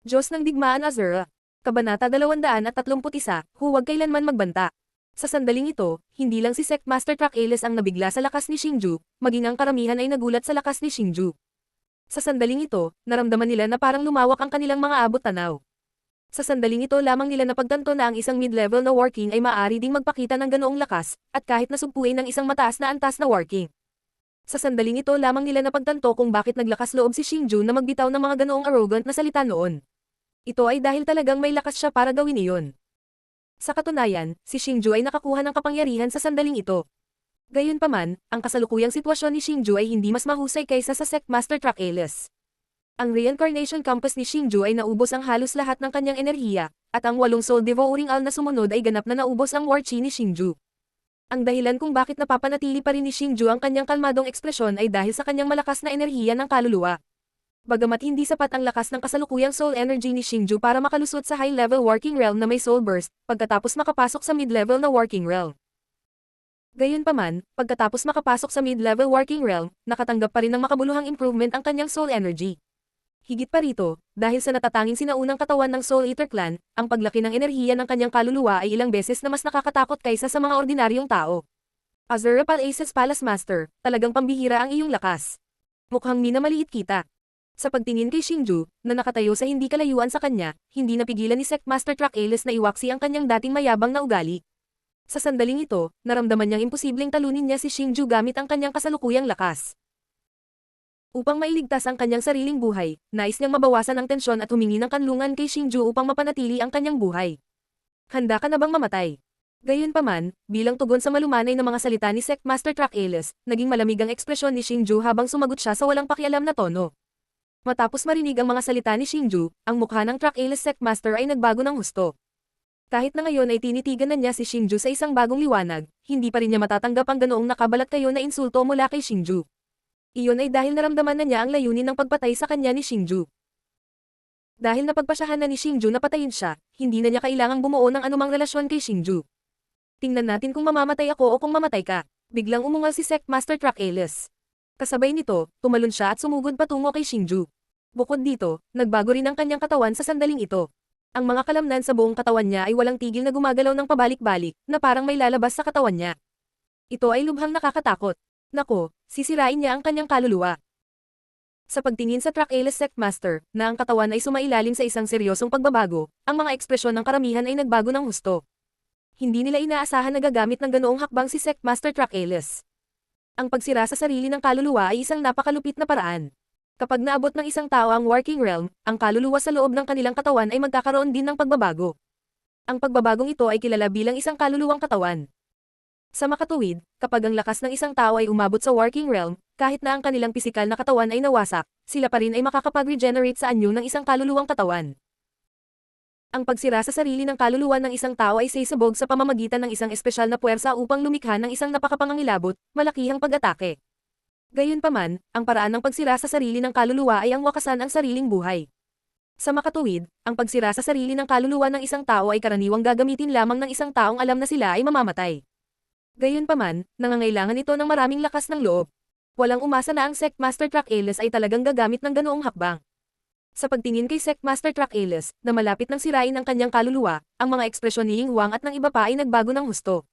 Diyos ng Digmaan Azura. Kabanata 231, huwag kailanman magbanta. Sa sandaling ito, hindi lang si Sectmaster Tracheles ang nabigla sa lakas ni Xingju, maging ang karamihan ay nagulat sa lakas ni Xingju. Sa sandaling ito, naramdaman nila na parang lumawak ang kanilang mga abot-tanaw. Sa sandaling ito lamang nila napagtanto na ang isang mid-level na working ay maaari ding magpakita ng ganoong lakas, at kahit nasugpuin ng isang mataas na antas na working. Sa sandaling ito lamang nila napagtanto kung bakit naglakas loob si Xingju na magbitaw ng mga ganoong arrogant na salita noon. Ito ay dahil talagang may lakas siya para gawin iyon. Sa katunayan, si Xingju ay nakakuha ng kapangyarihan sa sandaling ito. Gayunpaman, ang kasalukuyang sitwasyon ni Xingju ay hindi mas mahusay kaysa sa Sectmaster Tracheles. Ang Reincarnation Compass ni Xingju ay naubos ang halos lahat ng kanyang enerhiya, at ang 8 Soul Devouring Al na sumunod ay ganap na naubos ang War Chi ni Xingju. Ang dahilan kung bakit napapanatili pa rin ni Xingju ang kanyang kalmadong ekspresyon ay dahil sa kanyang malakas na enerhiya ng kaluluwa. Bagamat hindi sapat ang lakas ng kasalukuyang soul energy ni Xingju para makalusot sa high-level working realm na may soul burst, pagkatapos makapasok sa mid-level na working realm. Gayunpaman, pagkatapos makapasok sa mid-level working realm, nakatanggap pa rin ng makabuluhang improvement ang kanyang soul energy. Higit pa rito, dahil sa natatanging sinaunang katawan ng Soul Eater Clan, ang paglaki ng enerhiya ng kanyang kaluluwa ay ilang beses na mas nakakatakot kaysa sa mga ordinaryong tao. Azura Palace's Palace Master, talagang pambihira ang iyong lakas. Mukhang minamaliit kita. Sa pagtingin kay Xingju, na nakatayo sa hindi kalayuan sa kanya, hindi napigilan ni Sectmaster Tracheles na iwaksi ang kanyang dating mayabang na ugali. Sa sandaling ito, naramdaman niyang imposibleng talunin niya si Xingju gamit ang kanyang kasalukuyang lakas. Upang mailigtas ang kanyang sariling buhay, nais niyang mabawasan ang tensyon at humingi ng kanlungan kay Xingju upang mapanatili ang kanyang buhay. Handa ka na bang mamatay? Gayunpaman, bilang tugon sa malumanay na mga salita ni Sectmaster Tracheles, naging malamig ang ekspresyon ni Xingju habang sumagot siya sa walang pakialam na tono. Matapos marinig ang mga salita ni Xingju, ang mukha ng Tracheles Sectmaster ay nagbago ng husto. Kahit na ngayon ay tinitigan na niya si Xingju sa isang bagong liwanag, hindi pa rin niya matatanggap ang ganoong nakabalat kayo na insulto mula kay Xingju. Iyon ay dahil naramdaman na niya ang layunin ng pagpatay sa kanya ni Xingju. Dahil napagpasyahan na ni Xingju na patayin siya, hindi na niya kailangang bumuo ng anumang relasyon kay Xingju. Tingnan natin kung mamamatay ako o kung mamatay ka. Biglang umungal si Sectmaster Tracheles. Kasabay nito, tumalon siya at sumugod patungo kay Xingju. Bukod dito, nagbago rin ang kanyang katawan sa sandaling ito. Ang mga kalamnan sa buong katawan niya ay walang tigil na gumagalaw ng pabalik-balik, na parang may lalabas sa katawan niya. Ito ay lubhang nakakatakot. Nako, sisirain niya ang kanyang kaluluwa. Sa pagtingin sa Tracheles Sectmaster, na ang katawan ay sumailalim sa isang seryosong pagbabago, ang mga ekspresyon ng karamihan ay nagbago ng husto. Hindi nila inaasahan na gagamit ng ganoong hakbang si Sectmaster Tracheles. Ang pagsira sa sarili ng kaluluwa ay isang napakalupit na paraan. Kapag naabot ng isang tao ang working realm, ang kaluluwa sa loob ng kanilang katawan ay magkakaroon din ng pagbabago. Ang pagbabagong ito ay kilala bilang isang kaluluwang katawan. Sa makatuwid, kapag ang lakas ng isang tao ay umabot sa working realm, kahit na ang kanilang pisikal na katawan ay nawasak, sila pa rin ay makakapag-regenerate sa anyo ng isang kaluluwang katawan. Ang pagsira sa sarili ng kaluluwa ng isang tao ay sisabog sa pamamagitan ng isang espesyal na puwersa upang lumikha ng isang napakapangangilabot, malakihang pag-atake. Gayunpaman, ang paraan ng pagsira sa sarili ng kaluluwa ay ang wakasan ang sariling buhay. Sa makatuwid, ang pagsira sa sarili ng kaluluwa ng isang tao ay karaniwang gagamitin lamang ng isang taong alam na sila ay mamamatay. Gayunpaman, nangangailangan ito ng maraming lakas ng loob. Walang umasa na ang Sectmaster Tracheles ay talagang gagamit ng ganoong hakbang. Sa pagtingin kay Sectmaster Tracheles, na malapit nang sirain ang kanyang kaluluwa, ang mga ekspresyon ni Ying Huang at ng iba pa ay nagbago ng husto.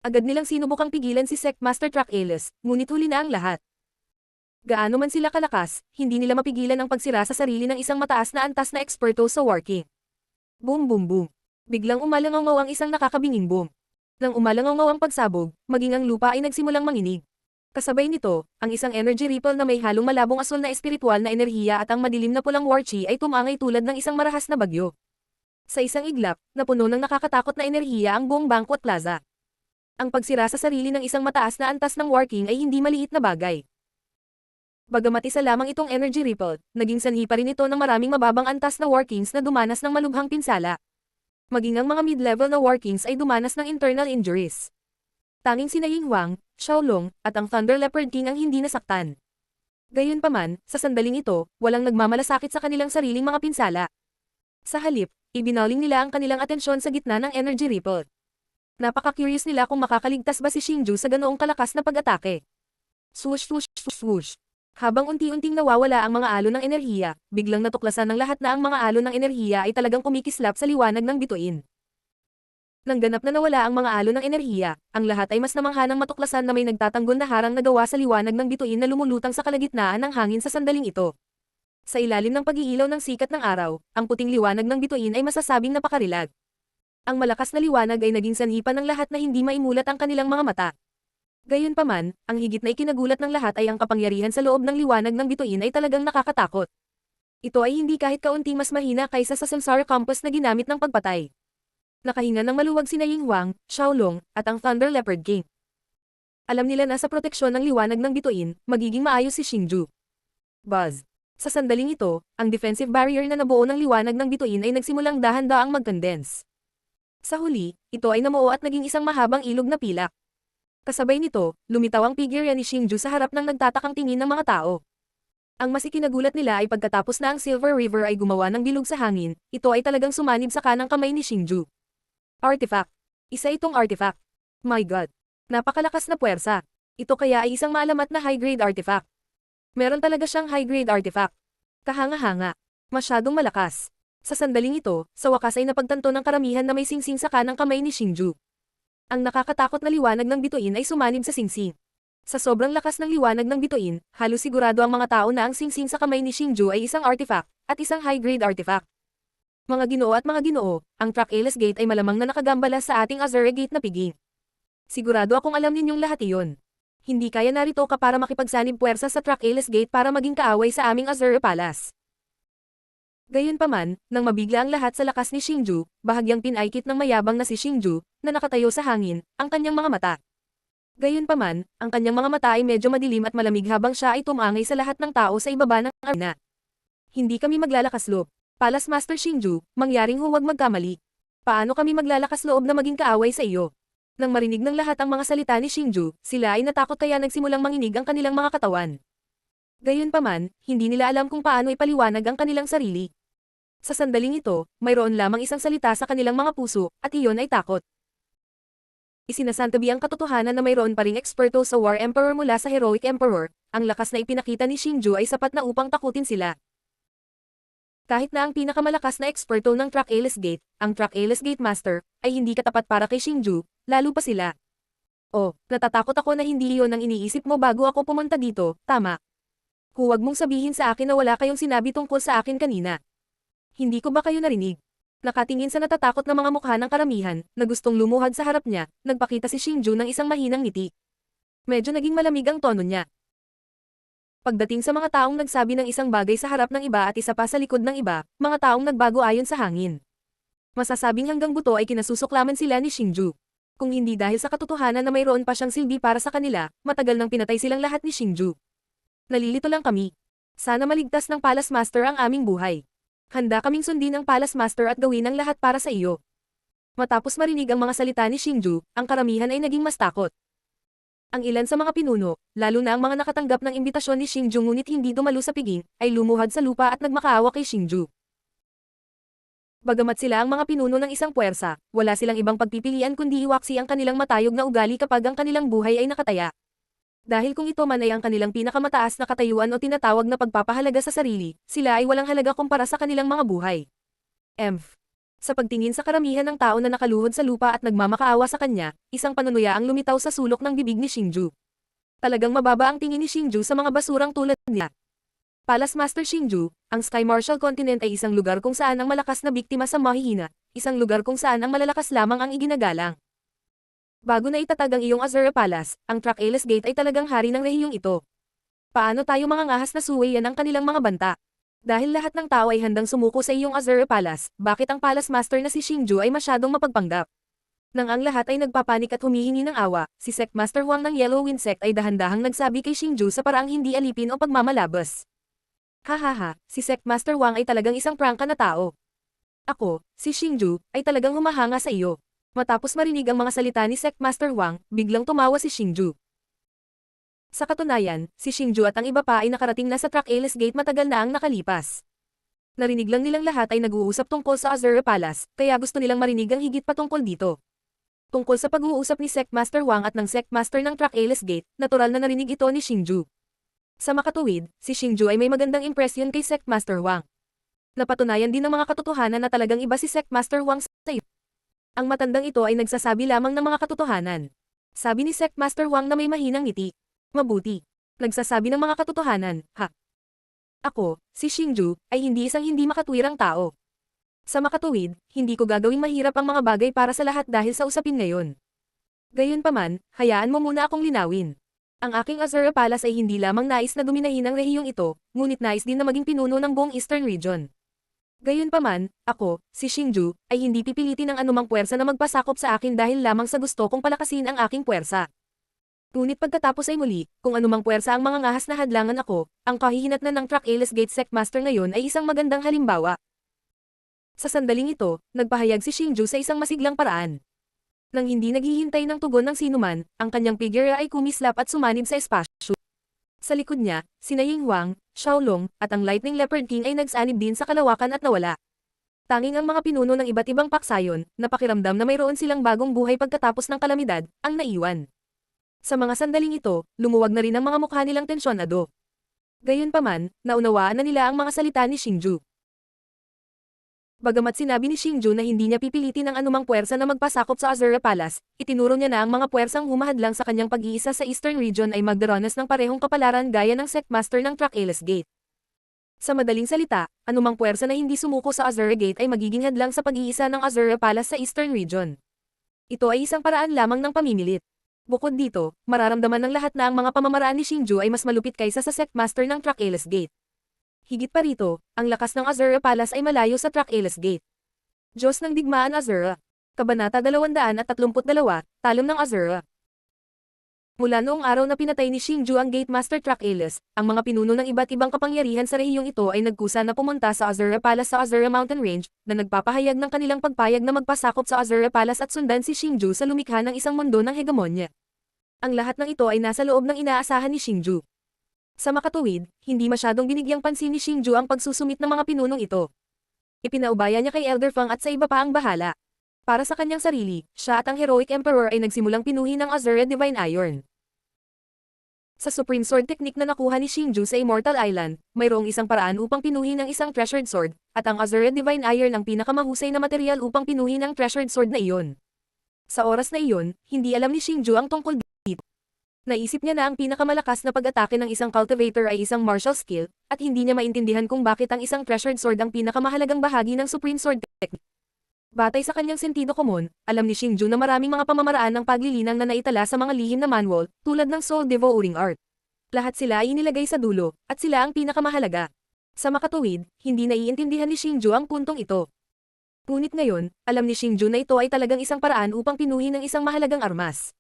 Agad nilang sinubukang pigilan si Sectmaster Tracheles, ngunit huli na ang lahat. Gaano man sila kalakas, hindi nila mapigilan ang pagsira sa sarili ng isang mataas na antas na eksperto sa working. Boom boom boom. Biglang umalangaw ang isang nakakabinging boom. Nang umalangaw ang pagsabog, maging ang lupa ay nagsimulang manginig. Kasabay nito, ang isang energy ripple na may halong malabong asul na espiritual na enerhiya at ang madilim na pulang war chi ay tumangay tulad ng isang marahas na bagyo. Sa isang iglap, napuno ng nakakatakot na enerhiya ang buong Banquet Plaza. Ang pagsira sa sarili ng isang mataas na antas ng working ay hindi maliit na bagay. Bagamat isa lamang itong energy ripple, naging sanhi pa rin ito ng maraming mababang antas na workings na dumanas ng malubhang pinsala. Maging ang mga mid-level na workings ay dumanas ng internal injuries. Tanging sina Ying Huang, Xiaolong, at ang Thunder Leopard King ang hindi nasaktan. Gayunpaman, sa sandaling ito, walang nagmamalasakit sa kanilang sariling mga pinsala. Sa halip, ibinaling nila ang kanilang atensyon sa gitna ng energy ripple. Napaka-curious nila kung makakaligtas ba si Xingju sa ganoong kalakas na pag-atake. Swoosh swoosh swoosh swoosh. Habang unti-unting nawawala ang mga alon ng enerhiya, biglang natuklasan ng lahat na ang mga alon ng enerhiya ay talagang kumikislap sa liwanag ng bituin. Nang ganap na nawala ang mga alon ng enerhiya, ang lahat ay mas namangha ng matuklasan na may nagtatanggol na harang na gawa sa liwanag ng bituin na lumulutang sa kalagitnaan ng hangin sa sandaling ito. Sa ilalim ng pag-iilaw ng sikat ng araw, ang puting liwanag ng bituin ay masasabing napakarilag. Ang malakas na liwanag ay naging sanhipan ng lahat na hindi maimulat ang kanilang mga mata. Gayunpaman, ang higit na ikinagulat ng lahat ay ang kapangyarihan sa loob ng liwanag ng bituin ay talagang nakakatakot. Ito ay hindi kahit kaunti mas mahina kaysa sa Samsara Compass na ginamit ng pagpatay. Nakahinga ng maluwag sina Ying Huang, Xiaolong, at ang Thunder Leopard King. Alam nila na sa proteksyon ng liwanag ng bituin, magiging maayos si Xingju. Buzz. Sa sandaling ito, ang defensive barrier na nabuo ng liwanag ng bituin ay nagsimulang dahan-daang mag-condense. Sa huli, ito ay namuo at naging isang mahabang ilog na pilak. Kasabay nito, lumitaw ang figure ni Xingju sa harap ng nagtatakang tingin ng mga tao. Ang mas ikinagulat nila ay pagkatapos na ang Silver River ay gumawa ng bilog sa hangin, ito ay talagang sumanib sa kanang kamay ni Xingju. Artifact. Isa itong artifact. My God. Napakalakas na puwersa. Ito kaya ay isang maalamat na high-grade artifact. Meron talaga siyang high-grade artifact. Kahanga-hanga. Masyadong malakas. Sa sandaling ito, sa wakas ay napagtanto ng karamihan na may singsing sa kanang kamay ni Xingju. Ang nakakatakot na liwanag ng bituin ay sumanib sa singsing. Sa sobrang lakas ng liwanag ng bituin, halos sigurado ang mga tao na ang singsing sa kamay ni Xingju ay isang artifact, at isang high-grade artifact. Mga ginoo at mga ginoo, ang Track-Ales Gate ay malamang na nakagambala sa ating Azure Gate na piging. Sigurado akong alam ninyong lahat iyon. Hindi kaya narito ka para makipagsanib puwersa sa Track-Ales Gate para maging kaaway sa aming Azure Palace. Gayunpaman, nang mabigla ang lahat sa lakas ni Xingju, bahagyang pinaikit ng mayabang na si Xingju, na nakatayo sa hangin, ang kanyang mga mata. Gayunpaman, ang kanyang mga mata ay medyo madilim at malamig habang siya ay tumangay sa lahat ng tao sa ibaba ng arena. Hindi kami maglalakas loob. Palace Master Xingju, mangyaring huwag magkamali. Paano kami maglalakas loob na maging kaaway sa iyo? Nang marinig ng lahat ang mga salita ni Xingju, sila ay natakot kaya nagsimulang manginig ang kanilang mga katawan. Gayunpaman, hindi nila alam kung paano ipaliwanag ang kanilang sarili. Sa sandaling ito, mayroon lamang isang salita sa kanilang mga puso, at iyon ay takot. Isinasantabi ang katotohanan na mayroon pa ring eksperto sa War Emperor mula sa Heroic Emperor, ang lakas na ipinakita ni Xingju ay sapat na upang takutin sila. Kahit na ang pinakamalakas na eksperto ng Track-Ales Gate, ang Track-Ales Gate Master, ay hindi katapat para kay Xingju, lalo pa sila. Oh, natatakot ako na hindi iyon ang iniisip mo bago ako pumunta dito, tama. Huwag mong sabihin sa akin na wala kayong sinabi tungkol sa akin kanina. Hindi ko ba kayo narinig? Nakatingin sa natatakot na mga mukha ng karamihan, na gustong lumuhad sa harap niya, nagpakita si Xingju ng isang mahinang ngiti. Medyo naging malamig ang tono niya. Pagdating sa mga taong nagsabi ng isang bagay sa harap ng iba at isa pa sa likod ng iba, mga taong nagbago ayon sa hangin. Masasabing hanggang buto ay kinasusuklaman sila ni Xingju. Kung hindi dahil sa katotohanan na mayroon pa siyang silbi para sa kanila, matagal nang pinatay silang lahat ni Xingju. Nalilito lang kami. Sana maligtas ng Palace Master ang aming buhay. Handa kaming sundin ang Palace Master at gawin ang lahat para sa iyo. Matapos marinig ang mga salita ni Xingju, ang karamihan ay naging mas takot. Ang ilan sa mga pinuno, lalo na ang mga nakatanggap ng imbitasyon ni Xingju ngunit hindi dumalo sa piging, ay lumuhad sa lupa at nagmakaawa kay Xingju. Bagamat sila ang mga pinuno ng isang puwersa, wala silang ibang pagpipilian kundi iwaksi ang kanilang matayog na ugali kapag ang kanilang buhay ay nakataya. Dahil kung ito man ay ang kanilang pinakamataas na katayuan o tinatawag na pagpapahalaga sa sarili, sila ay walang halaga kumpara sa kanilang mga buhay. Emph. Sa pagtingin sa karamihan ng tao na nakaluhod sa lupa at nagmamakaawa sa kanya, isang panunuya ang lumitaw sa sulok ng bibig ni Xingju. Talagang mababa ang tingin ni Xingju sa mga basurang tulad niya. Palace Master Xingju, ang Sky Martial Continent ay isang lugar kung saan ang malakas na biktima sa mahihina, isang lugar kung saan ang malalakas lamang ang iginagalang. Bago na itatag ang iyong Azure Palace, ang Track-Ales Gate ay talagang hari ng rehiyong ito. Paano tayo mga ngahas na suwayan ang kanilang mga banta? Dahil lahat ng tao ay handang sumuko sa iyong Azure Palace, bakit ang Palace Master na si Xingju ay masyadong mapagpanggap? Nang ang lahat ay nagpapanik at humihingi ng awa, si Sect Master Huang ng Yellow Wind Sect ay dahan-dahang nagsabi kay Xingju sa paraang hindi alipin o pagmamalabas. Hahaha, si Sect Master Huang ay talagang isang prangka na tao. Ako, si Xingju, ay talagang humahanga sa iyo. Matapos marinig ang mga salita ni Sect Master Huang, biglang tumawa si Xingju. Sa katunayan, si Xingju at ang iba pa ay nakarating na sa Track-Ales Gate matagal na ang nakalipas. Narinig lang nilang lahat ay nag-uusap tungkol sa Azure Palace, kaya gusto nilang marinig ang higit pa tungkol dito. Tungkol sa pag-uusap ni Sect Master Huang at ng Sect Master ng Track-Ales Gate, natural na narinig ito ni Xingju. Sa makatuwid, si Xingju ay may magandang impresyon kay Sect Master Wang. Napatunayan din ng mga katotohanan na talagang iba si Sect Master Wang sa iyo. Ang matandang ito ay nagsasabi lamang ng mga katotohanan. Sabi ni Sect Master Wang na may mahinang ngiti. Mabuti. Nagsasabi ng mga katotohanan, ha? Ako, si Xingju, ay hindi isang hindi makatwirang tao. Sa makatuwid, hindi ko gagawing mahirap ang mga bagay para sa lahat dahil sa usapin ngayon. Gayunpaman, hayaan mo muna akong linawin. Ang aking Azura Palace ay hindi lamang nais na dominahin ang rehiyong ito, ngunit nais din na maging pinuno ng buong Eastern Region. Gayunpaman, ako, si Xingju, ay hindi pipilitin ng anumang puwersa na magpasakop sa akin dahil lamang sa gusto kong palakasin ang aking puwersa. Ngunit pagkatapos ay muli, kung anumang puwersa ang mga ngahas na hadlangan ako, ang kahihinatnan ng Tracheles Gate Sect Master ngayon ay isang magandang halimbawa. Sa sandaling ito, nagpahayag si Xingju sa isang masiglang paraan. Nang hindi naghihintay ng tugon ng sinuman, ang kanyang figure ay kumislap at sumanib sa espasyo. Sa likod niya, sina Ying Huang, Xiaolong, at ang Lightning Leopard King ay nagsanib din sa kalawakan at nawala. Tanging ang mga pinuno ng iba't ibang paksayon, na pakiramdam na mayroon silang bagong buhay pagkatapos ng kalamidad, ang naiwan. Sa mga sandaling ito, lumuwag na rin ang mga mukha nilang tensyonado. Gayunpaman, naunawaan na nila ang mga salita ni Xingju. Bagamat sinabi ni Xingju na hindi niya pipilitin ang anumang puwersa na magpasakop sa Azura Palace, itinuro niya na ang mga puwersang humahadlang sa kanyang pag-iisa sa Eastern Region ay magdaranas ng parehong kapalaran gaya ng Sect Master ng Tracheles Gate. Sa madaling salita, anumang puwersa na hindi sumuko sa Azura Gate ay magiging hadlang sa pag-iisa ng Azura Palace sa Eastern Region. Ito ay isang paraan lamang ng pamimilit. Bukod dito, mararamdaman ng lahat na ang mga pamamaraan ni Xingju ay mas malupit kaysa sa Sect Master ng Tracheles Gate. Higit pa rito, ang lakas ng Azura Palace ay malayo sa Tracheles Gate. Diyos ng Digmaan Azura. Kabanata 232, Talom ng Azura. Mula noong araw na pinatay ni Xingju ang Gate Master Tracheles, ang mga pinuno ng iba't ibang kapangyarihan sa rehiyong ito ay nagkusa na pumunta sa Azura Palace sa Azura Mountain Range, na nagpapahayag ng kanilang pagpayag na magpasakop sa Azura Palace at sundan si Xingju sa lumikha ng isang mundo ng hegemonya. Ang lahat ng ito ay nasa loob ng inaasahan ni Xingju. Sa makatuwid, hindi masyadong binigyang pansin ni Xingju ang pagsusumit ng mga pinunong ito. Ipinaubaya niya kay Elder Fang at sa iba pa ang bahala. Para sa kanyang sarili, siya at ang Heroic Emperor ay nagsimulang pinuhin ng Azura Divine Iron. Sa Supreme Sword Technique na nakuha ni Xingju sa Immortal Island, mayroong isang paraan upang pinuhin ang isang Treasured Sword, at ang Azura Divine Iron ang pinakamahusay na material upang pinuhin ang Treasured Sword na iyon. Sa oras na iyon, hindi alam ni Xingju ang tungkol dito. Naisip niya na ang pinakamalakas na pag-atake ng isang cultivator ay isang martial skill, at hindi niya maintindihan kung bakit ang isang treasured sword ang pinakamahalagang bahagi ng Supreme Sword Technique. Batay sa kanyang sentido komon, alam ni Xingju na maraming mga pamamaraan ng paglilinang na naitala sa mga lihim na manual, tulad ng Soul Devouring Art. Lahat sila ay inilagay sa dulo, at sila ang pinakamahalaga. Sa makatuwid, hindi naiintindihan ni Xingju ang puntong ito. Ngunit ngayon, alam ni Xingju na ito ay talagang isang paraan upang pinuhin ang isang mahalagang armas.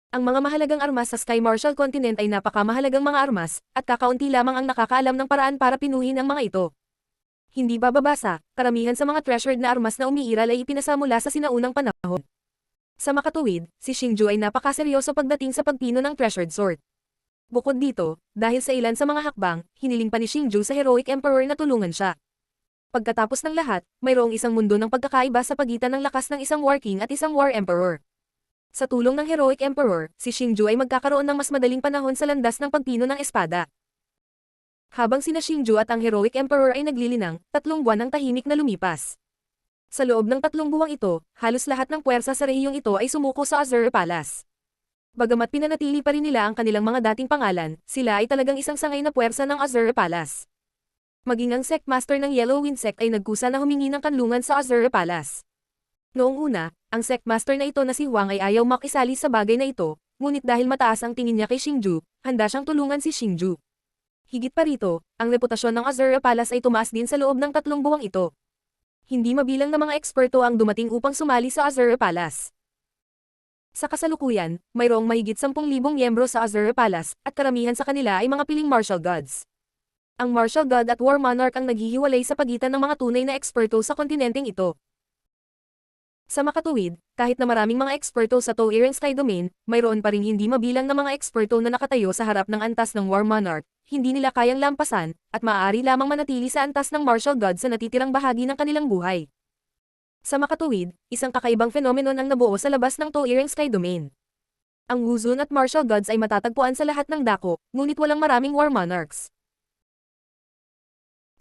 Ang mga mahalagang armas sa Sky Martial Continent ay napakamahalagang mga armas, at kakaunti lamang ang nakakaalam ng paraan para pinuhin ang mga ito. Hindi bababasa, karamihan sa mga treasured na armas na umiiral ay ipinasa mula sa sinaunang panahon. Sa makatuwid, si Xingju ay napakaseryoso pagdating sa pagpino ng treasured sword. Bukod dito, dahil sa ilan sa mga hakbang, hiniling pa ni Xingju sa Heroic Emperor na tulungan siya. Pagkatapos ng lahat, mayroong isang mundo ng pagkakaiba sa pagitan ng lakas ng isang War King at isang War Emperor. Sa tulong ng Heroic Emperor, si Xingju ay magkakaroon ng mas madaling panahon sa landas ng pagpino ng espada. Habang sina Xingju at ang Heroic Emperor ay naglilinang, 3 buwan ang tahimik na lumipas. Sa loob ng 3 buwang ito, halos lahat ng puwersa sa rehiyong ito ay sumuko sa Azura Palace. Bagamat pinanatili pa rin nila ang kanilang mga dating pangalan, sila ay talagang isang sangay na puwersa ng Azura Palace. Maging ang Sect Master ng Yellow Wind Sect ay nagkusa na humingi ng kanlungan sa Azura Palace. Noong una, ang Sect Master na ito na si Huang ay ayaw makisali sa bagay na ito, ngunit dahil mataas ang tingin niya kay Xingju, handa siyang tulungan si Xingju. Higit pa rito, ang reputasyon ng Azura Palace ay tumaas din sa loob ng 3 buwang ito. Hindi mabilang na mga eksperto ang dumating upang sumali sa Azura Palace. Sa kasalukuyan, mayroong mahigit 10,000 miyembro sa Azura Palace, at karamihan sa kanila ay mga piling martial gods. Ang martial god at war monarch ang naghihiwalay sa pagitan ng mga tunay na eksperto sa kontinenteng ito. Sa makatuwid, kahit na maraming mga eksperto sa Toiran Sky Domain, mayroon pa ring hindi mabilang na mga eksperto na nakatayo sa harap ng antas ng War Monarch, hindi nila kayang lampasan, at maaari lamang manatili sa antas ng Martial God sa natitirang bahagi ng kanilang buhay. Sa makatuwid, isang kakaibang phenomenon ang nabuo sa labas ng Toiran Sky Domain. Ang Wuzun at Martial Gods ay matatagpuan sa lahat ng dako, ngunit walang maraming War Monarchs.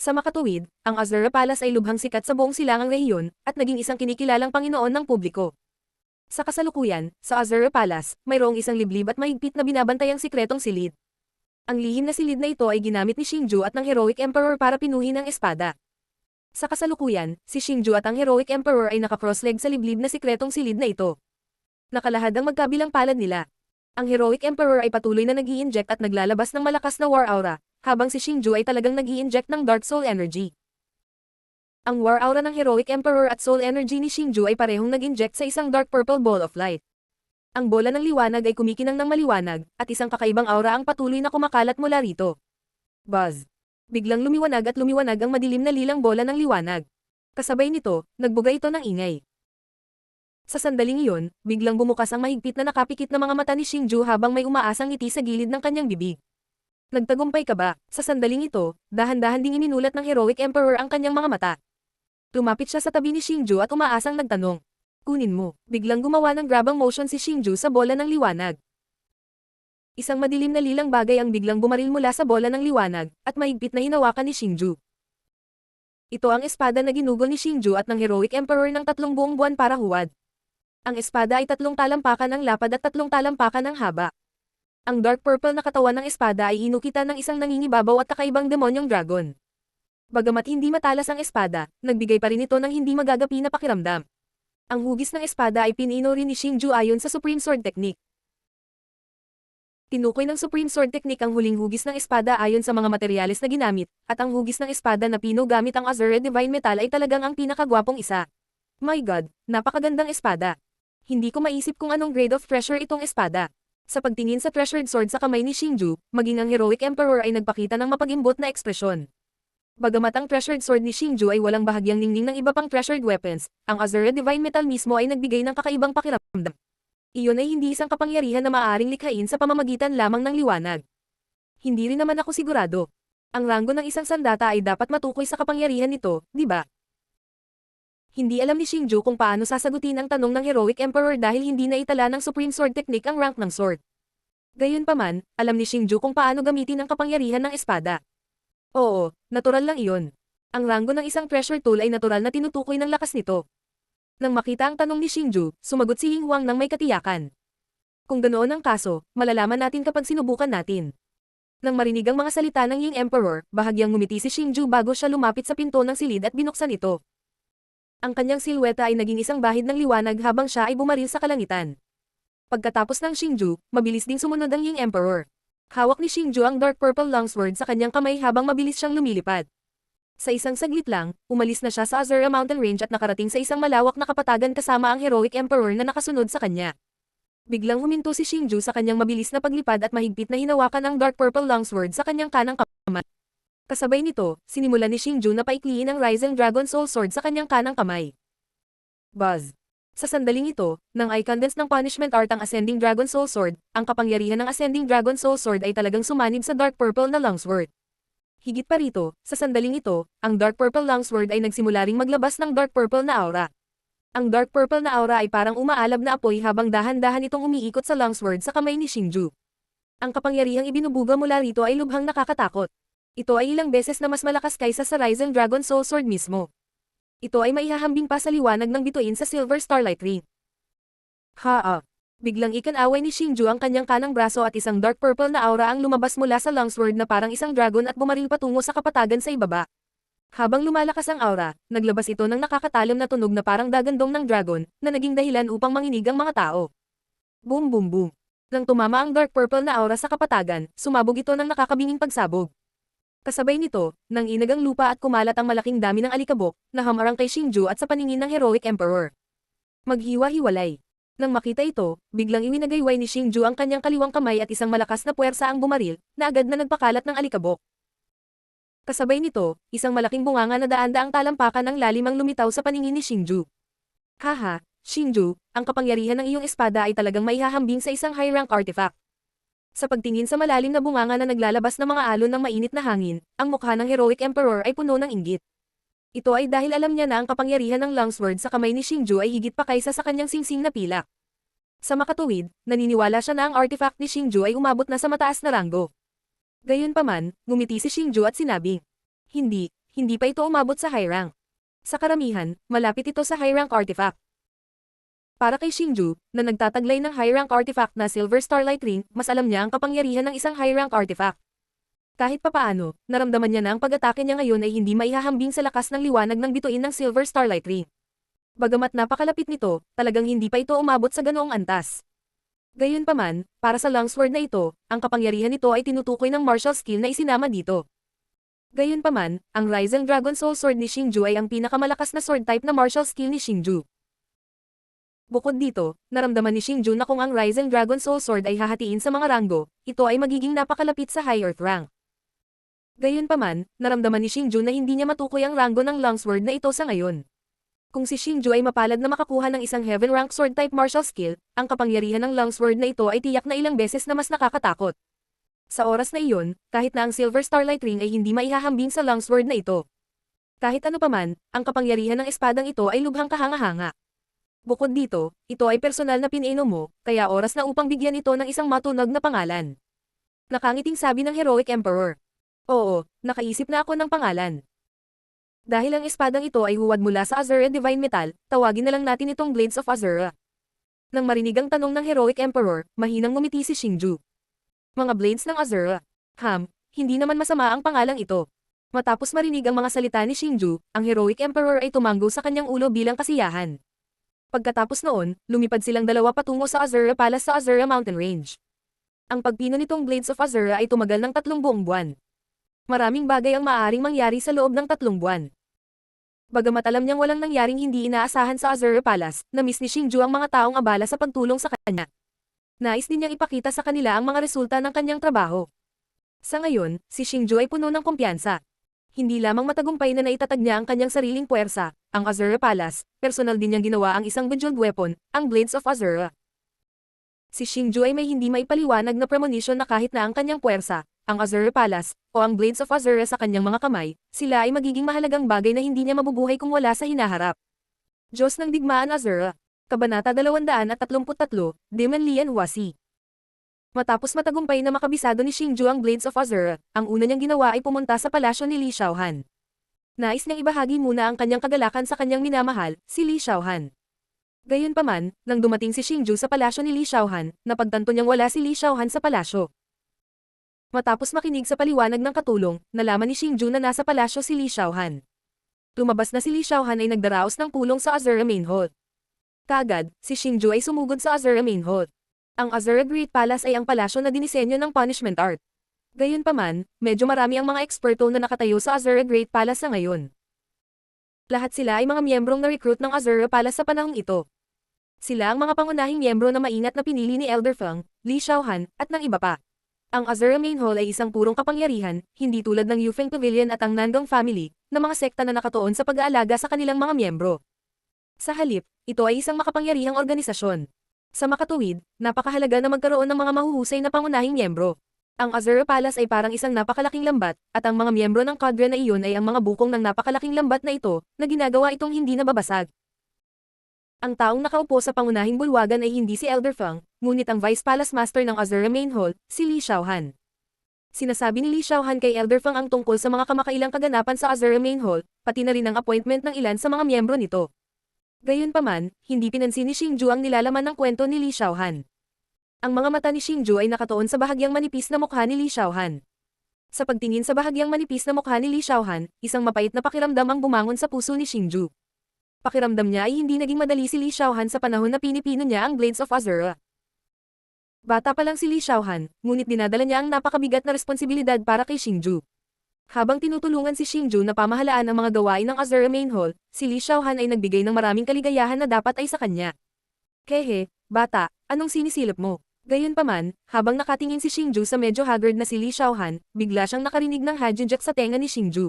Sa makatuwid, ang Azura Palace ay lubhang sikat sa buong silangang rehiyon, at naging isang kinikilalang Panginoon ng publiko. Sa kasalukuyan, sa Azura Palace, mayroong isang liblib at mahigpit na binabantayang sikretong silid. Ang lihim na silid na ito ay ginamit ni Xingju at ng Heroic Emperor para pinuhin ang espada. Sa kasalukuyan, si Xingju at ang Heroic Emperor ay naka-cross-leg sa liblib na sikretong silid na ito. Nakalahad ang magkabilang palad nila. Ang Heroic Emperor ay patuloy na nag-i-inject at naglalabas ng malakas na war aura, habang si Xingju ay talagang nag-i-inject ng Dark Soul Energy. Ang war aura ng Heroic Emperor at Soul Energy ni Xingju ay parehong nag-inject sa isang Dark Purple Ball of Light. Ang bola ng liwanag ay kumikinang ng maliwanag, at isang kakaibang aura ang patuloy na kumakalat mula rito. Buzz! Biglang lumiwanag ang madilim na lilang bola ng liwanag. Kasabay nito, nagbuga ito ng ingay. Sa sandaling iyon, biglang bumukas ang mahigpit na nakapikit na mga mata ni Xingju habang may umaasang ngiti sa gilid ng kanyang bibig. Nagtagumpay ka ba? Sa sandaling ito, dahan-dahan ding iminulat ng Heroic Emperor ang kanyang mga mata. Lumapit siya sa tabi ni Xingju at umaasang nagtanong. Kunin mo. Biglang gumawa ng grabang motion si Xingju sa bola ng liwanag. Isang madilim na lilang bagay ang biglang bumaril mula sa bola ng liwanag, at mahigpit na hinawakan ni Xingju. Ito ang espada na ginugol ni Xingju at ng Heroic Emperor ng 3 buong buwan para huwad. Ang espada ay 3 talampakan ng lapad at 3 talampakan ng haba. Ang dark purple na katawan ng espada ay inukitan ng isang nangingibabaw at kakaibang demonyong dragon. Bagamat hindi matalas ang espada, nagbigay pa rin ito ng hindi magagapi na pakiramdam. Ang hugis ng espada ay pinino rin ni Xingju ayon sa Supreme Sword Technique. Tinukoy ng Supreme Sword Technique ang huling hugis ng espada ayon sa mga materyales na ginamit, at ang hugis ng espada na pino gamit ang Azure Divine Metal ay talagang ang pinakagwapong isa. My God, napakagandang espada. Hindi ko maisip kung anong grade of treasure itong espada. Sa pagtingin sa treasured sword sa kamay ni Xingju, maging ang Heroic Emperor ay nagpakita ng mapagimbot na ekspresyon. Bagamat ang treasured sword ni Xingju ay walang bahagyang ningning ng iba pang treasured weapons, ang Azure Divine Metal mismo ay nagbigay ng kakaibang pakiramdam. Iyon ay hindi isang kapangyarihan na maaaring likhain sa pamamagitan lamang ng liwanag. Hindi rin naman ako sigurado. Ang ranggo ng isang sandata ay dapat matukoy sa kapangyarihan nito, di ba? Hindi alam ni Xingju kung paano sasagutin ang tanong ng Heroic Emperor dahil hindi na itala ng Supreme Sword Technique ang rank ng sword. Gayunpaman, alam ni Xingju kung paano gamitin ang kapangyarihan ng espada. Oo, natural lang iyon. Ang ranggo ng isang treasure tool ay natural na tinutukoy ng lakas nito. Nang makita ang tanong ni Xingju, sumagot si Ying Huang ng may katiyakan. Kung ganoon ang kaso, malalaman natin kapag sinubukan natin. Nang marinig ang mga salita ng Ying Emperor, bahagyang ngumiti si Xingju bago siya lumapit sa pinto ng silid at binuksan ito. Ang kanyang silweta ay naging isang bahid ng liwanag habang siya ay bumaril sa kalangitan. Pagkatapos ng Xingju, mabilis ding sumunod ang Ying Emperor. Hawak ni Xingju ang dark purple longsword sa kanyang kamay habang mabilis siyang lumilipad. Sa isang saglit lang, umalis na siya sa Azura Mountain Range at nakarating sa isang malawak na kapatagan kasama ang Heroic Emperor na nakasunod sa kanya. Biglang huminto si Xingju sa kanyang mabilis na paglipad at mahigpit na hinawakan ang dark purple longsword sa kanyang kanang kamay. Kasabay nito, sinimulan ni Xingju na paikliin ang Rising Dragon Soul Sword sa kanyang kanang kamay. Buzz! Sa sandaling ito, nang i-condense ng punishment art ang Ascending Dragon Soul Sword, ang kapangyarihan ng Ascending Dragon Soul Sword ay talagang sumanib sa dark purple na longsword. Higit pa rito, sa sandaling ito, ang dark purple longsword ay nagsimula ring maglabas ng dark purple na aura. Ang dark purple na aura ay parang umaalab na apoy habang dahan-dahan itong umiikot sa longsword sa kamay ni Xingju. Ang kapangyarihang ibinubuga mula rito ay lubhang nakakatakot. Ito ay ilang beses na mas malakas kaysa sa Rising Dragon Soul Sword mismo. Ito ay maihahambing pa sa liwanag ng bituin sa Silver Starlight Ring. Haa! Biglang ikanaway ni Xingju ang kanyang kanang braso at isang dark purple na aura ang lumabas mula sa longsword na parang isang dragon at bumaril patungo sa kapatagan sa ibaba. Habang lumalakas ang aura, naglabas ito ng nakakatalim na tunog na parang dagandong ng dragon, na naging dahilan upang manginig ang mga tao. Boom boom boom! Nang tumama ang dark purple na aura sa kapatagan, sumabog ito ng nakakabinging pagsabog. Kasabay nito, nang inagang lupa at kumalat ang malaking dami ng alikabok, na hamarang kay Xingju at sa paningin ng Heroic Emperor. Maghiwa-hiwalay. Nang makita ito, biglang iwinagayway ni Xingju ang kanyang kaliwang kamay at isang malakas na puwersa ang bumaril, na agad na nagpakalat ng alikabok. Kasabay nito, isang malaking bunganga na daan-daang talampakan ng lalim ang lumitaw sa paningin ni Xingju. Haha, Xingju, ang kapangyarihan ng iyong espada ay talagang maihahambing sa isang high-rank artifact. Sa pagtingin sa malalim na bunganga na naglalabas ng mga alon ng mainit na hangin, ang mukha ng Heroic Emperor ay puno ng inggit. Ito ay dahil alam niya na ang kapangyarihan ng longsword sa kamay ni Xingju ay higit pa kaysa sa kanyang singsing na pilak. Sa makatuwid, naniniwala siya na ang artifact ni Xingju ay umabot na sa mataas na ranggo. Gayunpaman, ngumiti si Xingju at sinabing, hindi pa ito umabot sa high rank. Sa karamihan, malapit ito sa high rank artifact. Para kay Xingju, na nagtataglay ng high rank artifact na Silver Starlight Ring, mas alam niya ang kapangyarihan ng isang high rank artifact. Kahit papaano, naramdaman niya na ang pag-atake niya ngayon ay hindi maihahambing sa lakas ng liwanag ng bituin ng Silver Starlight Ring. Bagamat napakalapit nito, talagang hindi pa ito umabot sa ganoong antas. Gayunpaman, para sa longsword na ito, ang kapangyarihan nito ay tinutukoy ng martial skill na isinama dito. Gayunpaman, ang Ryzen Dragon Soul Sword ni Xingju ay ang pinakamalakas na sword type na martial skill ni Xingju. Bukod dito, naramdaman ni Xingju na kung ang Ryzen Dragon Soul Sword ay hahatiin sa mga ranggo, ito ay magiging napakalapit sa high earth rank. Gayunpaman, naramdaman ni Xingju na hindi niya matukoy ang ranggo ng longsword na ito sa ngayon. Kung si Xingju ay mapalad na makakuha ng isang heaven rank sword type martial skill, ang kapangyarihan ng longsword na ito ay tiyak na ilang beses na mas nakakatakot. Sa oras na iyon, kahit na ang Silver Starlight Ring ay hindi maihahambing sa longsword na ito. Kahit ano paman, ang kapangyarihan ng espadang ito ay lubhang kahanga-hanga. Bukod dito, ito ay personal na pinainom mo, kaya oras na upang bigyan ito ng isang matunog na pangalan. Nakangiting sabi ng Heroic Emperor. Oo, nakaisip na ako ng pangalan. Dahil ang espadang ito ay huwad mula sa Azura Divine Metal, tawagin na lang natin itong Blades of Azura. Nang marinig ang tanong ng Heroic Emperor, mahinang ngumiti si Xingju. Mga Blades ng Azura. Hindi naman masama ang pangalang ito. Matapos marinig ang mga salita ni Xingju, ang Heroic Emperor ay tumango sa kanyang ulo bilang kasiyahan. Pagkatapos noon, lumipad silang dalawa patungo sa Azura Palace sa Azura Mountain Range. Ang pagpino nitong Blades of Azura ay tumagal ng 3 buong buwan. Maraming bagay ang maaaring mangyari sa loob ng 3 buwan. Bagamat alam niyang walang nangyaring hindi inaasahan sa Azura Palace, na-miss ni Xingju ang mga taong abala sa pagtulong sa kanya. Nais din niyang ipakita sa kanila ang mga resulta ng kanyang trabaho. Sa ngayon, si Xingju ay puno ng kumpiyansa. Hindi lamang matagumpay na naitatag niya ang kanyang sariling puwersa, ang Azura Palace, personal din niyang ginawa ang isang bejeweled weapon, ang Blades of Azura. Si Xingju ay may hindi maipaliwanag na premonition na kahit na ang kanyang puwersa, ang Azura Palace, o ang Blades of Azura sa kanyang mga kamay, sila ay magiging mahalagang bagay na hindi niya mabubuhay kung wala sa hinaharap. Diyos ng Digmaan Azura. Kabanata 233, Demon Lian Huasi. Matapos matagumpay na makabisado ni Xingju ang Blades of Azura, ang una niyang ginawa ay pumunta sa palasyo ni Li Xiaohan. Nais niyang ibahagi muna ang kanyang kagalakan sa kanyang minamahal, si Li Xiaohan. Gayunpaman, nang dumating si Xingju sa palasyo ni Li Xiaohan, napagtanto niyang wala si Li Xiaohan sa palasyo. Matapos makinig sa paliwanag ng katulong, nalaman ni Xingju na nasa palasyo si Li Xiaohan. Lumabas na si Li Xiaohan ay nagdaraos ng pulong sa Azura Main Hall. Kaagad, si Xingju ay sumugod sa Azura Main Hall. Ang Azura Great Palace ay ang palasyo na dinisenyo ng punishment art. Gayunpaman, medyo marami ang mga eksperto na nakatayo sa Azura Great Palace sa ngayon. Lahat sila ay mga miyembrong na-recruit ng Azura Palace sa panahong ito. Sila ang mga pangunahing miyembro na maingat na pinili ni Elder Feng, Li Xiaohan, at ng iba pa. Ang Azura Main Hall ay isang purong kapangyarihan, hindi tulad ng Yufeng Pavilion at ang Nandong Family, na mga sekta na nakatuon sa pag-aalaga sa kanilang mga miyembro. Sa halip, ito ay isang makapangyarihang organisasyon. Sa makatuwid, napakahalaga na magkaroon ng mga mahuhusay na pangunahing miyembro. Ang Azura Palace ay parang isang napakalaking lambat, at ang mga miyembro ng cadre na iyon ay ang mga bukong ng napakalaking lambat na ito, na ginagawa itong hindi nababasag. Ang taong nakaupo sa pangunahing bulwagan ay hindi si Elder Feng, ngunit ang Vice Palace Master ng Azura Main Hall, si Li Xiaohan. Sinasabi ni Li Xiaohan kay Elder Feng ang tungkol sa mga kamakailang kaganapan sa Azura Main Hall, pati na rin ang appointment ng ilan sa mga miyembro nito. Gayunpaman, hindi pinansin ni Xingju ang nilalaman ng kwento ni Li Xiaohan. Ang mga mata ni Xingju ay nakatuon sa bahagyang manipis na mukha ni Li Xiaohan. Sa pagtingin sa bahagyang manipis na mukha ni Li Xiaohan, isang mapait na pakiramdam ang bumangon sa puso ni Xingju. Pakiramdam niya ay hindi naging madali si Li Xiaohan sa panahon na pinipino niya ang Blades of Azura. Bata pa lang si Li Xiaohan, ngunit dinadala niya ang napakabigat na responsibilidad para kay Xingju. Habang tinutulungan si Xingju na pamahalaan ang mga gawain ng Azura Main Hall, si Li Xiaohan ay nagbigay ng maraming kaligayahan na dapat ay sa kanya. Hehe, bata, anong sinisilip mo? Gayunpaman, habang nakatingin si Xingju sa medyo haggard na si Li Xiaohan, bigla siyang nakarinig ng hajujak sa tenga ni Xingju.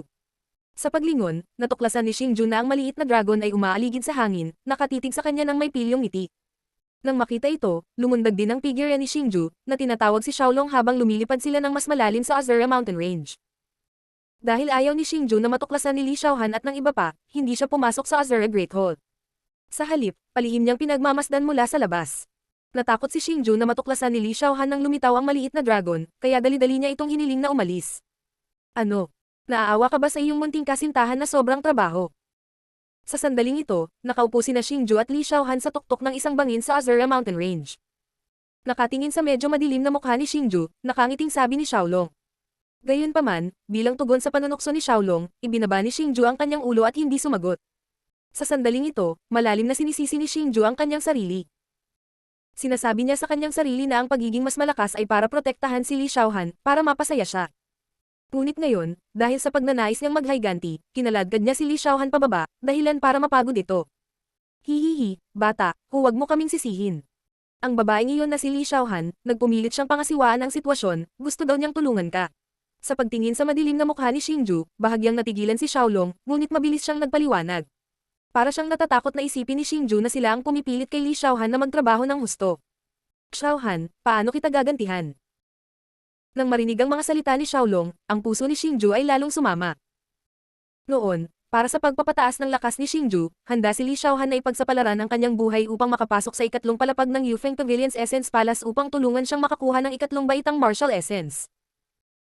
Sa paglingon, natuklasan ni Xingju na ang maliit na dragon ay umaaligid sa hangin, nakatitig sa kanya ng may pilyong ngiti. Nang makita ito, lumundag din ang figure ni Xingju, na tinatawag si Xiaolong habang lumilipad sila ng mas malalim sa Azura Mountain Range. Dahil ayaw ni Xingju na matuklasan ni Li Xiaohan at ng iba pa, hindi siya pumasok sa Azura Great Hall. Sa halip, palihim niyang pinagmamasdan mula sa labas. Natakot si Xingju na matuklasan ni Li Xiaohan nang lumitaw ang maliit na dragon, kaya dali-dali niya itong hiniling na umalis. Ano? Naaawa ka ba sa iyong munting kasintahan na sobrang trabaho? Sa sandaling ito, nakaupo sina Xingju at Li Xiaohan sa tuktok ng isang bangin sa Azura Mountain Range. Nakatingin sa medyo madilim na mukha ni Xingju, nakangiting sabi ni Xiaolong. Gayunpaman, bilang tugon sa panunukso ni Xiaolong, ibinaba ni Xingju ang kanyang ulo at hindi sumagot. Sa sandaling ito, malalim na sinisisi ni Xingju ang kanyang sarili. Sinasabi niya sa kanyang sarili na ang pagiging mas malakas ay para protektahan si Li Xiaohan, para mapasaya siya. Ngunit ngayon, dahil sa pagnanais niyang maghiganti, kinaladkad niya si Li Xiaohan pababa, dahilan para mapagod ito. Hihihi, bata, huwag mo kaming sisihin. Ang babaeng iyon na si Li Xiaohan, nagpumilit siyang pangasiwaan ang sitwasyon, gusto daw niyang tulungan ka. Sa pagtingin sa madilim na mukha ni Xingju, bahagyang natigilan si Xiaolong, ngunit mabilis siyang nagpaliwanag. Para siyang natatakot na isipin ni Xingju na sila ang pumipilit kay Li Xiaohan na magtrabaho ng husto. Xiaohan, paano kita gagantihan? Nang marinig ang mga salita ni Xiaolong, ang puso ni Xingju ay lalong sumama. Noon, para sa pagpapataas ng lakas ni Xingju, handa si Li Xiaohan na ipagsapalaran ang kanyang buhay upang makapasok sa ikatlong palapag ng Yufeng Pavilion's Essence Palace upang tulungan siyang makakuha ng ikatlong baitang martial essence.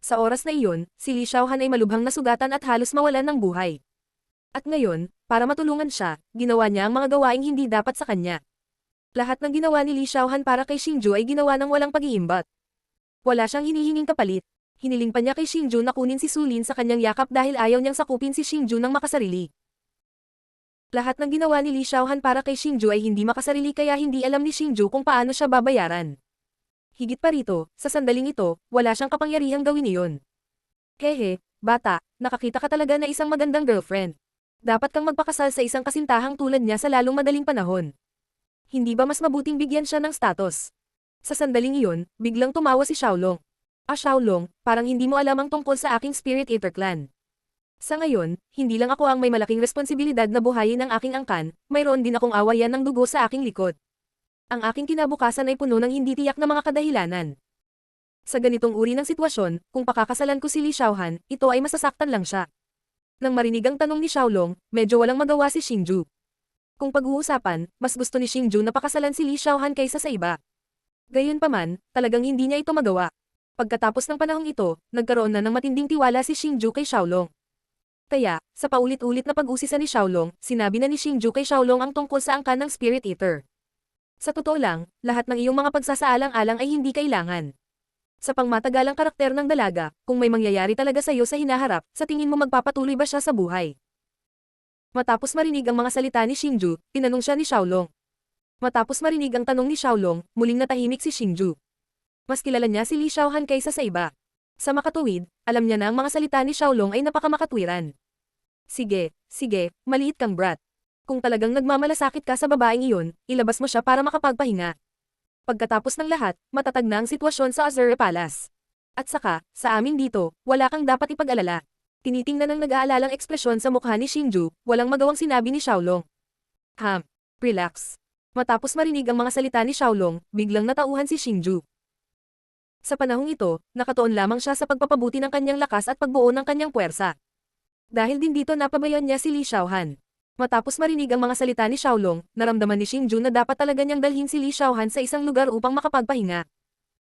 Sa oras na iyon, si Li Xiaohan ay malubhang nasugatan at halos mawalan ng buhay. At ngayon, para matulungan siya, ginawa niya ang mga gawaing hindi dapat sa kanya. Lahat ng ginawa ni Li Xiaohan para kay Xingju ay ginawa ng walang pag-iimbat. Wala siyang hinihinging kapalit. Hiniling pa niya kay Xingju na kunin si Sulin sa kanyang yakap dahil ayaw niyang sakupin si Xingju ng makasarili. Lahat ng ginawa ni Li Xiaohan para kay Xingju ay hindi makasarili kaya hindi alam ni Xingju kung paano siya babayaran. Higit pa rito, sa sandaling ito, wala siyang kapangyarihang gawin iyon. Hehe, bata, nakakita ka talaga na isang magandang girlfriend. Dapat kang magpakasal sa isang kasintahang tulad niya sa lalong madaling panahon. Hindi ba mas mabuting bigyan siya ng status? Sa sandaling iyon, biglang tumawa si Xiaolong. Xiaolong, parang hindi mo alam ang tungkol sa aking Spirit Eater clan. Sa ngayon, hindi lang ako ang may malaking responsibilidad na buhayin ang aking angkan, mayroon din akong awayan ng dugo sa aking likod. Ang aking kinabukasan ay puno ng hindi tiyak na mga kadahilanan. Sa ganitong uri ng sitwasyon, kung pakakasalan ko si Li Xiaohan, ito ay masasaktan lang siya. Nang marinig ang tanong ni Xiaolong, medyo walang magawa si Xingju. Kung pag-uusapan, mas gusto ni Xingju na pakasalan si Li Xiaohan kaysa sa iba. Gayunpaman, talagang hindi niya ito magawa. Pagkatapos ng panahong ito, nagkaroon na ng matinding tiwala si Xingju kay Xiaolong. Kaya, sa paulit-ulit na pag-usisa ni Xiaolong, sinabi na ni Xingju kay Xiaolong ang tungkol sa angkan ng Spirit Eater. Sa totoo lang, lahat ng iyong mga pagsasaalang-alang ay hindi kailangan. Sa pangmatagalang karakter ng dalaga, kung may mangyayari talaga sa iyo sa hinaharap, sa tingin mo magpapatuloy ba siya sa buhay? Matapos marinig ang mga salita ni Xingju, tinanong siya ni Xiaolong. Matapos marinig ang tanong ni Xiaolong, muling natahimik si Xingju. Mas kilala niya si Li Xiaohan kaysa sa iba. Sa makatuwid, alam niya na ang mga salita ni Xiaolong ay napakamakatwiran. Sige, maliit kang brat. Kung talagang nagmamalasakit ka sa babaeng iyon, ilabas mo siya para makapagpahinga. Pagkatapos ng lahat, matatag na ang sitwasyon sa Azura Palace. At saka, sa amin dito, wala kang dapat ipag-alala. Tinitingnan ng nag-aalalang ekspresyon sa mukha ni Xingju, walang magawang sinabi ni Xiaolong. Relax. Matapos marinig ang mga salita ni Xiaolong, biglang natauhan si Xingju. Sa panahong ito, nakatuon lamang siya sa pagpapabuti ng kanyang lakas at pagbuo ng kanyang puwersa. Dahil din dito napabayan niya si Li Xiaohan. Matapos marinig ang mga salita ni Xiaolong, naramdaman ni Xingju na dapat talaga niyang dalhin si Li Xiaohan sa isang lugar upang makapagpahinga.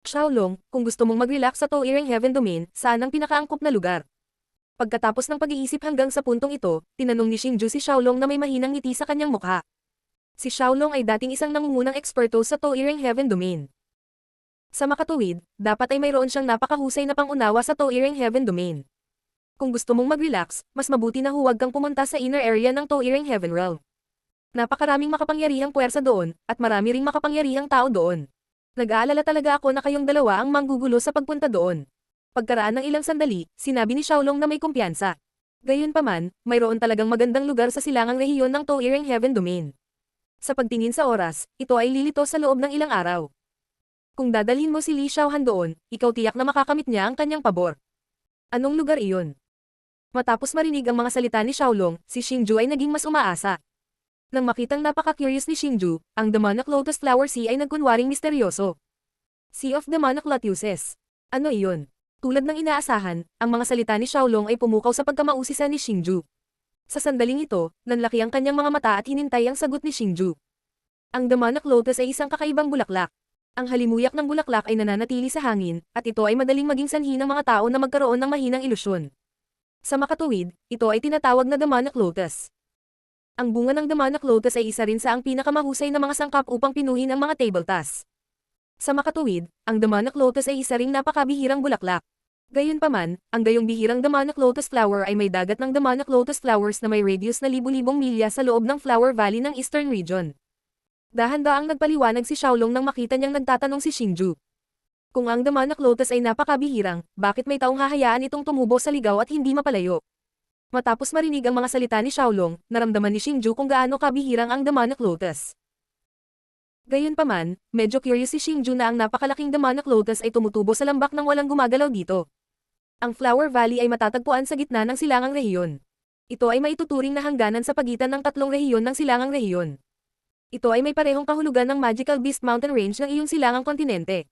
Xiaolong, kung gusto mong mag-relax sa Touring Heaven Domain, saan ang pinakaangkop na lugar? Pagkatapos ng pag-iisip hanggang sa puntong ito, tinanong ni Xingju si Xiaolong na may mahinang ngiti sa kanyang mukha. Si Xiaolong ay dating isang nangungunang eksperto sa Touring Heaven Domain. Sa makatuwid, dapat ay mayroon siyang napakahusay na pangunawa sa Touring Heaven Domain. Kung gusto mong mag-relax, mas mabuti na huwag kang pumunta sa inner area ng Touring Heaven Realm. Napakaraming makapangyarihang puwersa doon, at marami ring makapangyarihang tao doon. Nag-aalala talaga ako na kayong dalawa ang manggugulo sa pagpunta doon. Pagkaraan ng ilang sandali, sinabi ni Xiaolong na may kumpiyansa. Gayunpaman, mayroon talagang magandang lugar sa silangang rehiyon ng Touring Heaven Domain. Sa pagtingin sa oras, ito ay lilito sa loob ng ilang araw. Kung dadalhin mo si Li Xiaohan doon, ikaw tiyak na makakamit niya ang kanyang pabor. Anong lugar iyon? Matapos marinig ang mga salita ni Xiaolong, si Xingju ay naging mas umaasa. Nang makitang napaka-curious ni Xingju, ang Demonic Lotus Flower Sea ay nagkunwaring misteryoso. Sea of Demonic Lotuses. Ano iyon? Tulad ng inaasahan, ang mga salita ni Xiaolong ay pumukaw sa pagkamausisa ni Xingju. Sa sandaling ito, nanlaki ang kanyang mga mata at hinintay ang sagot ni Xingju. Ang Demonic Lotus ay isang kakaibang bulaklak. Ang halimuyak ng bulaklak ay nananatili sa hangin, at ito ay madaling maging sanhi ng mga tao na magkaroon ng mahinang ilusyon. Sa makatuwid, ito ay tinatawag na demonic lotus. Ang bunga ng demonic lotus ay isa rin sa ang pinakamahusay na mga sangkap upang pinuhin ang mga table tas. Sa makatuwid, ang demonic lotus ay isa ring napakabihirang bulaklak. Gayunpaman, ang gayong bihirang demonic lotus flower ay may dagat ng demonic lotus flowers na may radius na libu-libong milya sa loob ng Flower Valley ng Eastern Region. Dahan-daang nagpaliwanag si Xiaolong nang makita niyang nagtatanong si Xingju. Kung ang demonic lotus ay napakabihirang, bakit may taong hahayaan itong tumubo sa ligaw at hindi mapalayo? Matapos marinig ang mga salita ni Xiaolong, naramdaman ni Xingju kung gaano kabihirang ang demonic lotus. Gayunpaman, medyo curious si Xingju na ang napakalaking demonic lotus ay tumutubo sa lambak nang walang gumagalaw dito. Ang Flower Valley ay matatagpuan sa gitna ng silangang rehiyon. Ito ay maituturing na hangganan sa pagitan ng tatlong rehiyon ng silangang rehiyon. Ito ay may parehong kahulugan ng Magical Beast Mountain Range ng iyong silangang kontinente.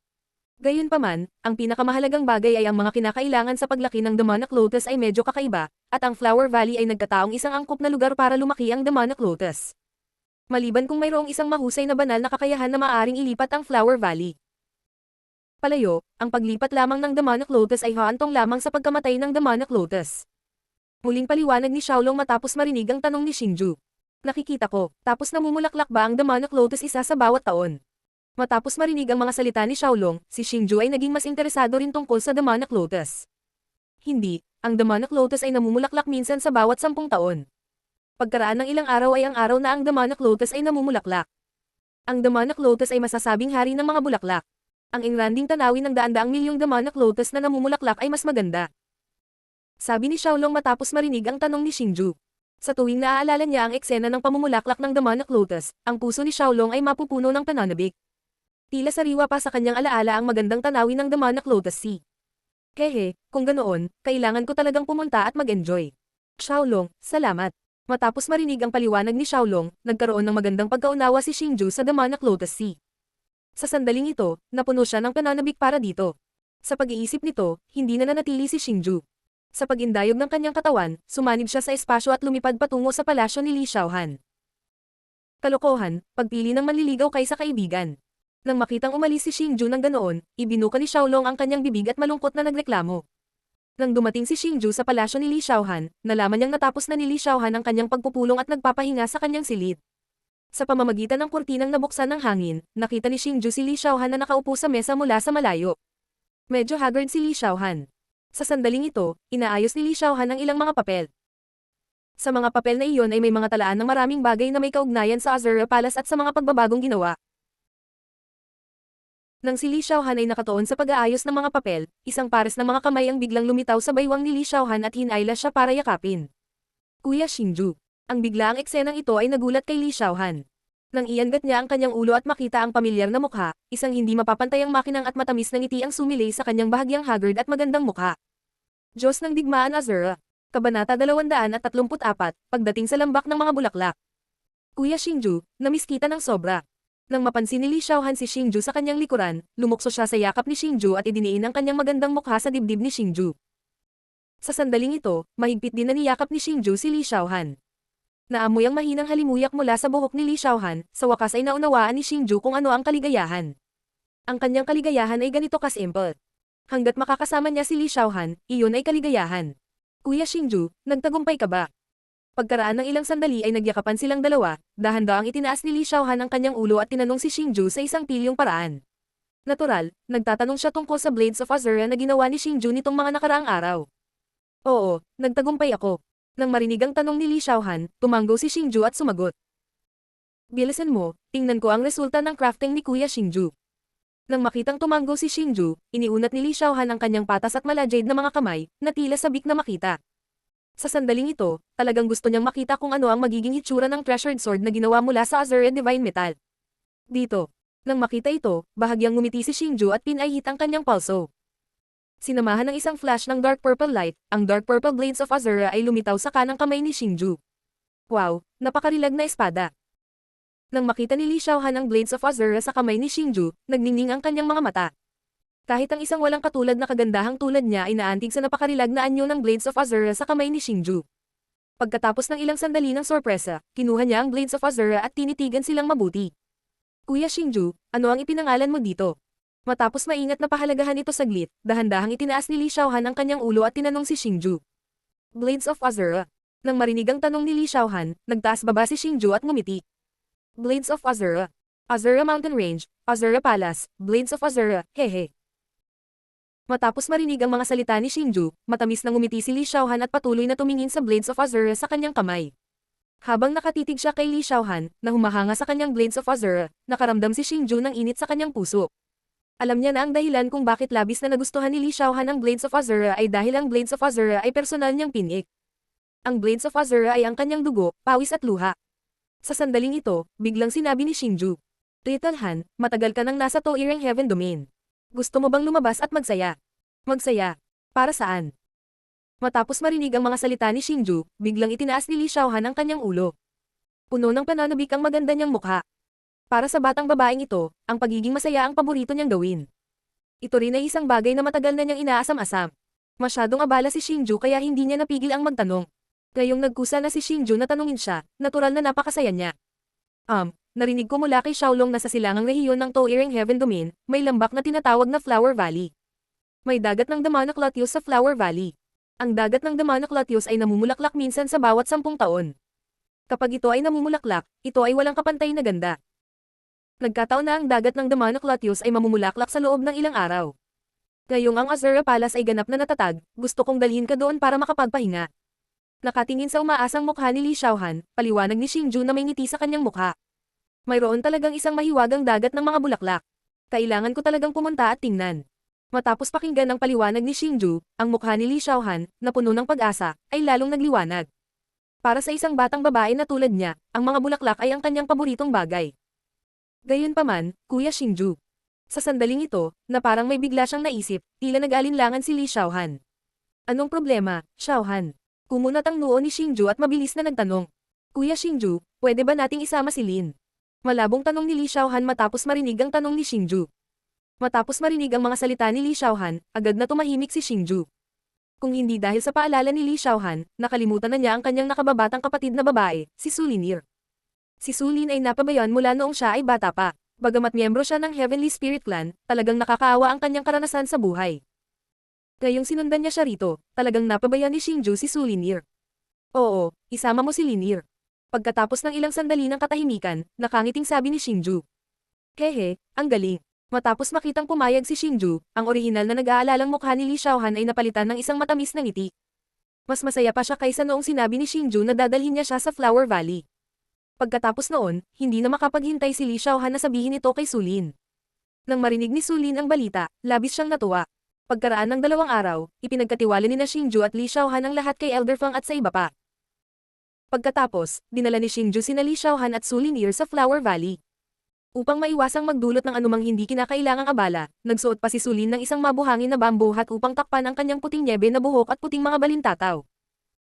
Gayunpaman, ang pinakamahalagang bagay ay ang mga kinakailangan sa paglaki ng demonic lotus ay medyo kakaiba, at ang Flower Valley ay nagkataong isang angkop na lugar para lumaki ang demonic lotus. Maliban kung mayroong isang mahusay na banal na kakayahan na maaring ilipat ang Flower Valley. Palayo, ang paglipat lamang ng demonic lotus ay haantong lamang sa pagkamatay ng demonic lotus. Muling paliwanag ni Xiaolong matapos marinig ang tanong ni Xingju. Nakikita ko, tapos namumulaklak ba ang demonic lotus isa sa bawat taon? Matapos marinig ang mga salita ni Xiaolong, si Xingju ay naging mas interesado rin tungkol sa demonic lotus. Hindi, ang demonic lotus ay namumulaklak minsan sa bawat 10 taon. Pagkaraan ng ilang araw ay ang araw na ang demonic lotus ay namumulaklak. Ang demonic lotus ay masasabing hari ng mga bulaklak. Ang engranding tanawin ng daan-daang milyong demonic lotus na namumulaklak ay mas maganda. Sabi ni Xiaolong matapos marinig ang tanong ni Xingju. Sa tuwing naaalala niya ang eksena ng pamumulaklak ng demonic lotus, ang puso ni Xiaolong ay mapupuno ng pananabik. Tila sariwa pa sa kanyang alaala ang magandang tanawin ng demonic lotus sea. Hehe, kung ganoon, kailangan ko talagang pumunta at mag-enjoy. Xiaolong, salamat. Matapos marinig ang paliwanag ni Xiaolong, nagkaroon ng magandang pagkaunawa si Xingju sa demonic lotus sea. Sa sandaling ito, napuno siya ng pananabik para dito. Sa pag-iisip nito, hindi na nanatili si Xingju. Sa pag-indayog ng kanyang katawan, sumanib siya sa espasyo at lumipad patungo sa palasyo ni Li Xiaohan. Kalokohan, pagpili ng manliligaw kaysa kaibigan. Nang makitang umalis si Xingju ng ganoon, ibinuka ni Xiaolong ang kanyang bibig at malungkot na nagreklamo. Nang dumating si Xingju sa palasyo ni Li Xiaohan, nalaman niyang natapos na ni Li Xiaohan ang kanyang pagpupulong at nagpapahinga sa kanyang silid. Sa pamamagitan ng kurtinang nabuksan ng hangin, nakita ni Xingju si Li Xiaohan na nakaupo sa mesa mula sa malayo. Medyo haggard si Li Xiaohan. Sa sandaling ito, inaayos ni Li Xiaohan ang ilang mga papel. Sa mga papel na iyon ay may mga talaan ng maraming bagay na may kaugnayan sa Azura Palace at sa mga pagbabagong ginawa. Nang si Li Xiaohan ay nakatuon sa pag-aayos ng mga papel, isang pares ng mga kamay ang biglang lumitaw sa baywang ni Li Xiaohan at hinayla siya para yakapin. Kuya Xingju. Ang biglaang eksenang ito ay nagulat kay Li Xiaohan. Nang iangat niya ang kanyang ulo at makita ang pamilyar na mukha, isang hindi mapapantayang makinang at matamis na ngiti ang sumilay sa kanyang bahagyang haggard at magandang mukha. Diyos ng Digmaan Azura. Kabanata 234, pagdating sa lambak ng mga bulaklak. Kuya Xingju, namiss kita ng sobra. Nang mapansin ni Li Xiaohan si Xingju sa kanyang likuran, lumukso siya sa yakap ni Xingju at idiniin ang kanyang magandang mukha sa dibdib ni Xingju. Sa sandaling ito, mahigpit din na niyakap ni Xingju si Li Xiaohan. Naamoy ang mahinang halimuyak mula sa buhok ni Li Xiaohan, sa wakas ay naunawaan ni Xingju kung ano ang kaligayahan. Ang kanyang kaligayahan ay ganito kasimple. Hanggat makakasama niya si Li Xiaohan, iyon ay kaligayahan. Kuya Xingju, nagtagumpay ka ba? Pagkaraan ng ilang sandali ay nagyakapan silang dalawa, dahan-daang itinaas ni Li Xiaohan ang kanyang ulo at tinanong si Xingju sa isang pilyong paraan. Natural, nagtatanong siya tungkol sa Blades of Azura na ginawa ni Xingju nitong mga nakaraang araw. Oo, nagtagumpay ako. Nang marinig ang tanong ni Li Xiaohan, tumanggo si Xingju at sumagot. Bilisan mo, tingnan ko ang resulta ng crafting ni Kuya Xingju. Nang makitang tumanggo si Xingju, iniunat ni Li Xiaohan ang kanyang patas at malajade na mga kamay, na tila sabik na makita. Sa sandaling ito, talagang gusto niyang makita kung ano ang magiging hitsura ng treasured sword na ginawa mula sa Azura Divine Metal. Dito. Nang makita ito, bahagyang ngumiti si Xingju at pinahit ang kanyang pulso. Sinamahan ng isang flash ng dark purple light, ang dark purple blades of Azura ay lumitaw sa kanang kamay ni Xingju. Wow, napakarilag na espada. Nang makita ni Li Xiaohan ang blades of Azura sa kamay ni Xingju, nagningning ang kanyang mga mata. Kahit ang isang walang katulad na kagandahang tulad niya ay naantig sa napakarilag na anyo ng blades of Azura sa kamay ni Xingju. Pagkatapos ng ilang sandali ng sorpresa, kinuha niya ang blades of Azura at tinitigan silang mabuti. Kuya Xingju, ano ang ipinangalan mo dito? Matapos maingat na pahalagahan ito saglit, dahan-dahang itinaas ni Li Xiaohan ang kanyang ulo at tinanong si Xingju. Blades of Azura. Nang marinig ang tanong ni Li Xiaohan, nagtaas baba si Xingju at ngumiti. Blades of Azura. Azura Mountain Range, Azura Palace, Blades of Azura, hehe. Matapos marinig ang mga salita ni Xingju, matamis na ngumiti si Li Xiaohan at patuloy na tumingin sa Blades of Azura sa kanyang kamay. Habang nakatitig siya kay Li Xiaohan, na humahanga sa kanyang Blades of Azura, nakaramdam si Xingju ng init sa kanyang puso. Alam niya na ang dahilan kung bakit labis na nagustuhan ni Li Xiaohan ang Blades of Azura ay dahil ang Blades of Azura ay personal niyang pinik. Ang Blades of Azura ay ang kanyang dugo, pawis at luha. Sa sandaling ito, biglang sinabi ni Xingju. Little Han, matagal ka nang nasa Toireng Heaven Domain. Gusto mo bang lumabas at magsaya? Magsaya? Para saan? Matapos marinig ang mga salita ni Xingju, biglang itinaas ni Li Xiaohan ang kanyang ulo. Puno ng pananabik ang maganda niyang mukha. Para sa batang babaeng ito, ang pagiging masaya ang paborito niyang gawin. Ito rin ay isang bagay na matagal na niyang inaasam-asam. Masyadong abala si Xingju kaya hindi niya napigil ang magtanong. Ngayong nagkusa na si Xingju na tanungin siya, natural na napakasaya niya. Narinig ko mula kay Xiaolong na sa silangang rehiyon ng Toireng Heaven Domain, may lambak na tinatawag na Flower Valley. May dagat ng Damanak Latios sa Flower Valley. Ang dagat ng Damanak Latios ay namumulaklak minsan sa bawat 10 taon. Kapag ito ay namumulaklak, ito ay walang kapantay na ganda. Nagkataon na ang dagat ng Damanak Latios ay mamumulaklak sa loob ng ilang araw. Ngayong ang Azura Palace ay ganap na natatag, gusto kong dalhin ka doon para makapagpahinga. Nakatingin sa umaasang mukha ni Li Xiaohan, paliwanag ni Xingju na may ngiti sa kanyang mukha. Mayroon talagang isang mahiwagang dagat ng mga bulaklak. Kailangan ko talagang pumunta at tingnan. Matapos pakinggan ang paliwanag ni Xingju, ang mukha ni Li Xiaohan, na puno ng pag-asa, ay lalong nagliwanag. Para sa isang batang babae na tulad niya, ang mga bulaklak ay ang kanyang paboritong bagay. Gayunpaman, Kuya Xingju. Sa sandaling ito, na parang may bigla siyang naisip, tila nag-alinlangan si Li Xiaohan. Anong problema, Xiaohan? Kumunat ang noo ni Xingju at mabilis na nagtanong. Kuya Xingju, pwede ba nating isama si Lin? Malabong tanong ni Li Xiaohan matapos marinig ang tanong ni Xingju. Matapos marinig ang mga salita ni Li Xiaohan, agad na tumahimik si Xingju. Kung hindi dahil sa paalala ni Li Xiaohan, nakalimutan na niya ang kanyang nakababatang kapatid na babae, si Su Linir. Si Su Lin ay napabayan mula noong siya ay bata pa. Bagamat miyembro siya ng Heavenly Spirit Clan, talagang nakakaawa ang kanyang karanasan sa buhay. Ngayong sinundan niya siya rito, talagang napabayan ni Xingju si Su Linir. Oo, isama mo si Linir. Pagkatapos ng ilang sandali ng katahimikan, nakangiting sabi ni Xingju. Hehe, ang galing. Matapos makitang pumayag si Xingju, ang orihinal na nag-aalalang mukha ni Li Xiaohan ay napalitan ng isang matamis na ngiti. Mas masaya pa siya kaysa noong sinabi ni Xingju na dadalhin niya siya sa Flower Valley. Pagkatapos noon, hindi na makapaghintay si Li Xiaohan na sabihin ito kay Su Lin. Nang marinig ni Su Lin ang balita, labis siyang natuwa. Pagkaraan ng 2 araw, ipinagkatiwala ni na Xingju at Li Xiaohan ang lahat kay Elder Feng at sa iba pa. Pagkatapos, dinala ni Xingju sina Li Xiaohan at Su Linir sa Flower Valley. Upang maiwasang magdulot ng anumang hindi kinakailangang abala, nagsuot pa si Su Lin ng isang mabuhangin na bamboo hat upang takpan ang kanyang puting nyebe na buhok at puting mga balintataw.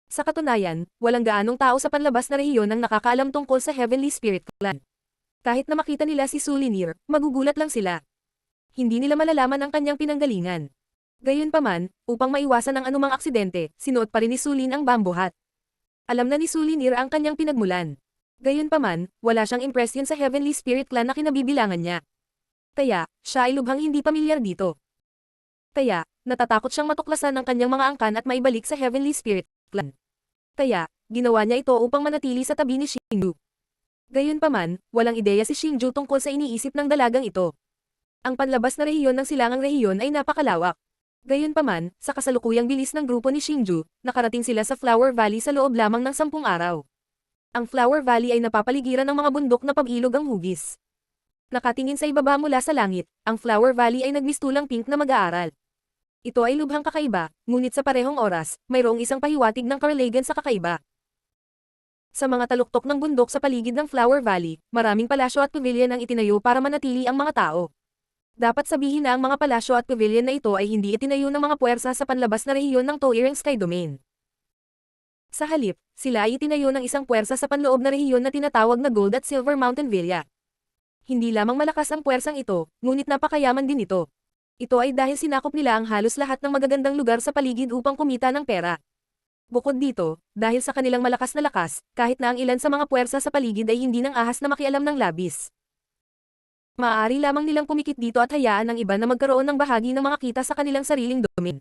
Sa katunayan, walang gaanong tao sa panlabas na rehiyon ang nakakaalam tungkol sa Heavenly Spirit Clan. Kahit na makita nila si Su Linir, magugulat lang sila. Hindi nila malalaman ang kanyang pinanggalingan. Gayunpaman, upang maiwasan ang anumang aksidente, sinuot pa rin ni Su Lin ang bamboo hat. Alam na ni Su Linir ang kanyang pinagmulan. Gayunpaman, wala siyang impresyon sa Heavenly Spirit Clan na kinabibilangan niya. Kaya, siya ay lubhang hindi pamilyar dito. Kaya, natatakot siyang matuklasan ang kanyang mga angkan at maibalik sa Heavenly Spirit Clan. Kaya, ginawa niya ito upang manatili sa tabi ni Xingju. Gayunpaman, walang ideya si Xingju tungkol sa iniisip ng dalagang ito. Ang panlabas na rehiyon ng silangang rehiyon ay napakalawak. Gayunpaman, sa kasalukuyang bilis ng grupo ni Xingju, nakarating sila sa Flower Valley sa loob lamang ng 10 araw. Ang Flower Valley ay napapaligiran ng mga bundok na pag-ilog ang hugis. Nakatingin sa ibaba mula sa langit, ang Flower Valley ay nagmistulang pink na mag-aaral. Ito ay lubhang kakaiba, ngunit sa parehong oras, mayroong isang pahiwatig ng karalagan sa kakaiba. Sa mga taluktok ng bundok sa paligid ng Flower Valley, maraming palasyo at pavilion ang itinayo para manatili ang mga tao. Dapat sabihin na ang mga palasyo at pavilion na ito ay hindi itinayo ng mga puwersa sa panlabas na rehiyon ng Toireng Sky Domain. Sa halip, sila ay itinayo ng isang puwersa sa panloob na rehiyon na tinatawag na Gold at Silver Mountain Villa. Hindi lamang malakas ang puwersang ito, ngunit napakayaman din ito. Ito ay dahil sinakop nila ang halos lahat ng magagandang lugar sa paligid upang kumita ng pera. Bukod dito, dahil sa kanilang malakas na lakas, kahit na ang ilan sa mga puwersa sa paligid ay hindi nang ahas na makialam ng labis. Maaari lamang nilang pumikit dito at hayaan ang iba na magkaroon ng bahagi ng mga kita sa kanilang sariling domain.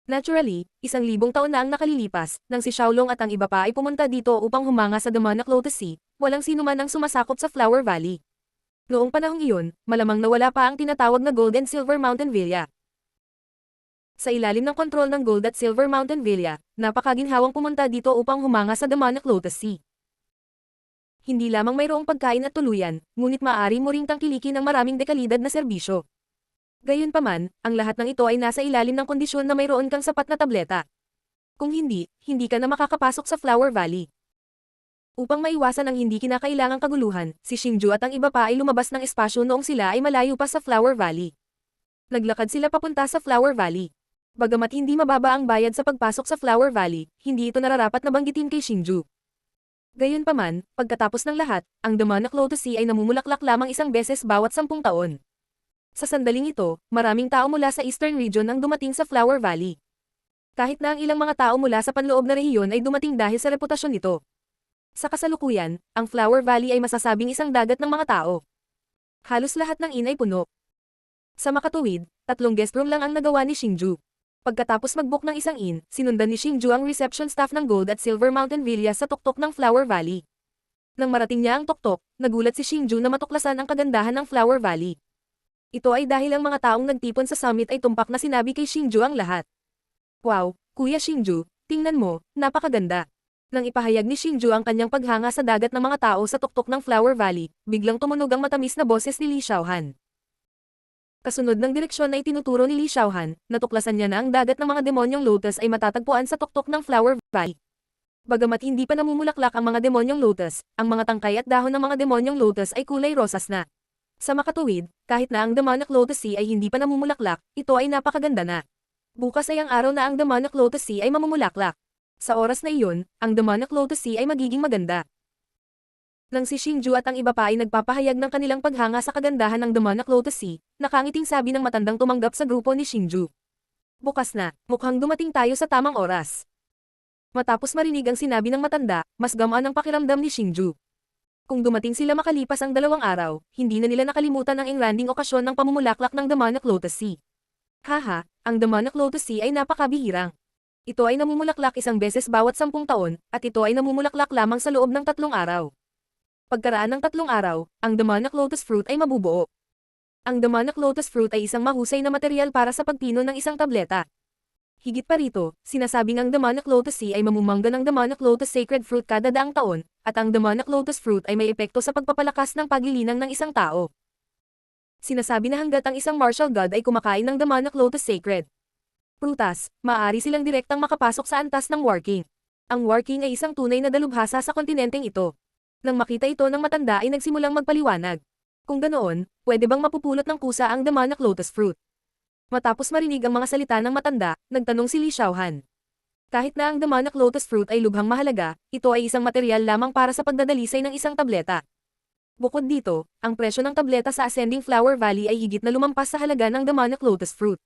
Naturally, 1,000 taon na ang nakalilipas, nang si Xiaolong at ang iba pa ay pumunta dito upang humanga sa Demonic Lotus Sea, walang sinuman ang sumasakop sa Flower Valley. Noong panahong iyon, malamang nawala pa ang tinatawag na Gold and Silver Mountain Villa. Sa ilalim ng kontrol ng Gold at Silver Mountain Villa, napakaginhawang pumunta dito upang humanga sa Demonic Lotus Sea. Hindi lamang mayroong pagkain at tuluyan, ngunit maaari mo ring tangkilikin ng maraming dekalidad na serbisyo. Gayunpaman, ang lahat ng ito ay nasa ilalim ng kondisyon na mayroon kang sapat na tableta. Kung hindi, hindi ka na makakapasok sa Flower Valley. Upang maiwasan ang hindi kinakailangang kaguluhan, si Xingju at ang iba pa ay lumabas ng espasyo noong sila ay malayo pa sa Flower Valley. Naglakad sila papunta sa Flower Valley. Bagamat hindi mababa ang bayad sa pagpasok sa Flower Valley, hindi ito nararapat na banggitin kay Xingju. Gayunpaman, pagkatapos ng lahat, ang Demonic Lotus Sea ay namumulaklak lamang isang beses bawat 10 taon. Sa sandaling ito, maraming tao mula sa Eastern Region ang dumating sa Flower Valley. Kahit na ang ilang mga tao mula sa panloob na rehiyon ay dumating dahil sa reputasyon nito. Sa kasalukuyan, ang Flower Valley ay masasabing isang dagat ng mga tao. Halos lahat ng inn ay puno. Sa makatuwid, 3 guest room lang ang nagawa ni Xingju. Pagkatapos mag-book ng isang inn, sinundan ni Xingju ang reception staff ng Gold at Silver Mountain Villa sa tuktok ng Flower Valley. Nang marating niya ang tuktok, nagulat si Xingju na matuklasan ang kagandahan ng Flower Valley. Ito ay dahil ang mga taong nagtipon sa summit ay tumpak na sinabi kay Xingju ang lahat. Wow, Kuya Xingju, tingnan mo, napakaganda. Nang ipahayag ni Xingju ang kanyang paghanga sa dagat ng mga tao sa tuktok ng Flower Valley, biglang tumunog ang matamis na boses ni Li Xiaohan. Kasunod ng direksyon na itinuturo ni Li Xiaohan, natuklasan niya na ang dagat ng mga demonyong lotus ay matatagpuan sa tuktok ng Flower Valley. Bagamat hindi pa namumulaklak ang mga demonyong lotus, ang mga tangkay at dahon ng mga demonyong lotus ay kulay rosas na. Sa makatuwid, kahit na ang Demonic Lotus Sea ay hindi pa namumulaklak, ito ay napakaganda na. Bukas ay ang araw na ang Demonic Lotus Sea ay mamumulaklak. Sa oras na iyon, ang Demonic Lotus Sea ay magiging maganda. Nang si Xingju at ang iba pa ay nagpapahayag ng kanilang paghanga sa kagandahan ng Demonic Lotus Sea, nakangiting sabi ng matandang tumanggap sa grupo ni Xingju. Bukas na, mukhang dumating tayo sa tamang oras. Matapos marinig ang sinabi ng matanda, mas gamaan ang pakiramdam ni Xingju. Kung dumating sila makalipas ang 2 araw, hindi na nila nakalimutan ang engranding okasyon ng pamumulaklak ng Demonic Lotus Sea. Haha, ang Demonic Lotus Sea ay napakabihirang. Ito ay namumulaklak isang beses bawat 10 taon, at ito ay namumulaklak lamang sa loob ng 3 araw. Pagkaraan ng 3 araw, ang Demonic Lotus Fruit ay mabubuo. Ang Demonic Lotus Fruit ay isang mahusay na materyal para sa pagpino ng isang tableta. Higit pa rito, sinasabing ang Demonic Lotus Sea ay mamumangga ng Demonic Lotus Sacred Fruit kada daang taon, at ang Demonic Lotus Fruit ay may epekto sa pagpapalakas ng paglilinang ng isang tao. Sinasabi na hanggat ang isang martial god ay kumakain ng Demonic Lotus Sacred prutas, maaari silang direktang makapasok sa antas ng War King. Ang War King ay isang tunay na dalubhasa sa kontinenteng ito. Nang makita ito ng matanda ay nagsimulang magpaliwanag. Kung ganoon, pwede bang mapupulot ng kusa ang Demonic Lotus Fruit? Matapos marinig ang mga salita ng matanda, nagtanong si Li Xiaohan. Kahit na ang Demonic Lotus Fruit ay lubhang mahalaga, ito ay isang materyal lamang para sa pagdadalisay ng isang tableta. Bukod dito, ang presyo ng tableta sa Ascending Flower Valley ay higit na lumampas sa halaga ng Demonic Lotus Fruit.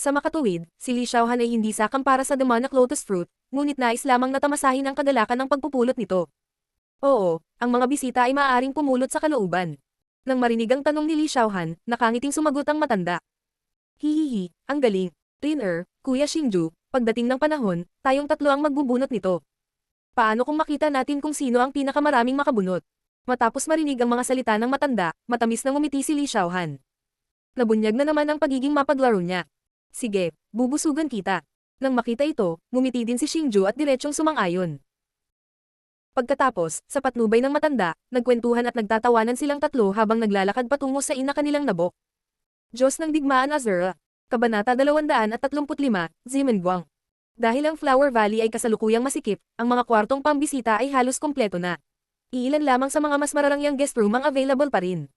Sa makatuwid, si Li Xiaohan ay hindi sakam para sa Demonic Lotus Fruit, ngunit nais lamang na tamasahin ang kagalakan ng pagpupulot nito. Oo, ang mga bisita ay maaaring pumulot sa kalooban. Nang marinig ang tanong ni Li Xiaohan, nakangiting sumagot ang matanda. Hihihi, ang galing. Rinner, Kuya Xingju, pagdating ng panahon, tayong 3 ang magbubunot nito. Paano kung makita natin kung sino ang pinakamaraming makabunot? Matapos marinig ang mga salita ng matanda, matamis na ngumiti si Li Xiaohan. Nabunyag na naman ang pagiging mapaglaro niya. Sige, bubusugan kita. Nang makita ito, ngumiti din si Xingju at diretsyong sumang-ayon. Pagkatapos, sa patnubay ng matanda, nagkwentuhan at nagtatawanan silang 3 habang naglalakad patungo sa ina kanilang nabok. Diyos ng Digmaan Azura. Kabanata 235, Zimenguang. Dahil ang Flower Valley ay kasalukuyang masikip, ang mga kwartong pambisita ay halos kompleto na. Iilan lamang sa mga mas mararangyang guest room ang available pa rin.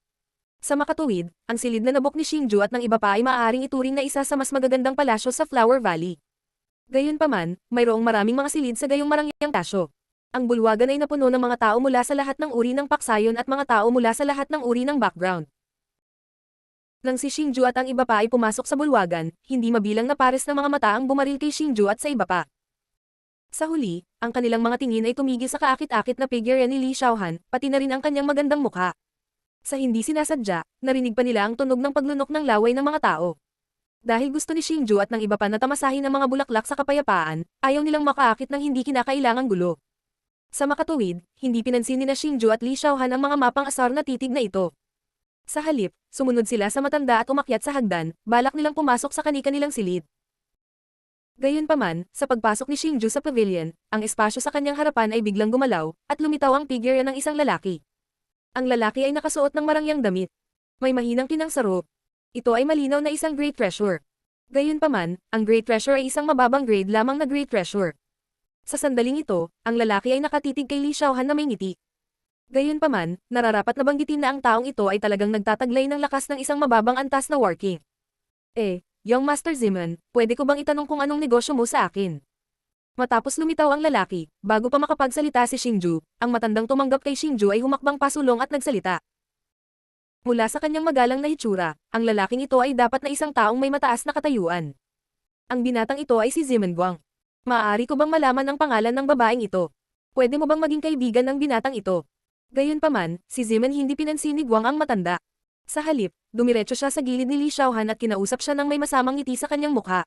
Sa makatuwid, ang silid na nabok ni Xingju at ng iba pa ay maaaring ituring na isa sa mas magagandang palasyo sa Flower Valley. Gayunpaman, mayroong maraming mga silid sa gayong marangyang palasyo. Ang bulwagan ay napuno ng mga tao mula sa lahat ng uri ng paksayon at mga tao mula sa lahat ng uri ng background. Nang si Xingju at ang iba pa ay pumasok sa bulwagan, hindi mabilang na pares ng mga mata ang bumaril kay Xingju at sa iba pa. Sa huli, ang kanilang mga tingin ay tumigil sa kaakit-akit na figure ni Li Xiaohan, pati na rin ang kanyang magandang mukha. Sa hindi sinasadya, narinig pa nila ang tunog ng paglunok ng laway ng mga tao. Dahil gusto ni Xingju at ng iba pa na tamasahin ang mga bulaklak sa kapayapaan, ayaw nilang makaakit ng hindi kinakailangang gulo. Sa makatuwid, hindi pinansin ni na Xingju at Li Xiaohan ang mga mapang asar na titig na ito. Sa halip, sumunod sila sa matanda at umakyat sa hagdan, balak nilang pumasok sa kani-kanilang silid. Gayunpaman, sa pagpasok ni Xingju sa pavilion, ang espasyo sa kanyang harapan ay biglang gumalaw, at lumitaw ang figure ng isang lalaki. Ang lalaki ay nakasuot ng marangyang damit. May mahinang kinang sa robe. Ito ay malinaw na isang great treasure. Gayunpaman, ang great treasure ay isang mababang grade lamang na great treasure. Sa sandaling ito, ang lalaki ay nakatitig kay Li Xiaohan na may ngiti. Gayunpaman, nararapat na banggitin na ang taong ito ay talagang nagtataglay ng lakas ng isang mababang antas na working. Young Master Ziman, pwede ko bang itanong kung anong negosyo mo sa akin? Matapos lumitaw ang lalaki, bago pa makapagsalita si Xingju, ang matandang tumanggap kay Xingju ay humakbang pasulong at nagsalita. Mula sa kanyang magalang na hitsura, ang lalaking ito ay dapat na isang taong may mataas na katayuan. Ang binatang ito ay si Ziman Guang. Maaari ko bang malaman ang pangalan ng babaeng ito? Pwede mo bang maging kaibigan ng binatang ito? Gayunpaman, si Ziman hindi pinansin ni Guang ang matanda. Sa halip, dumiretso siya sa gilid ni Li Xiaohan at kinausap siya ng may masamang ngiti sa kanyang mukha.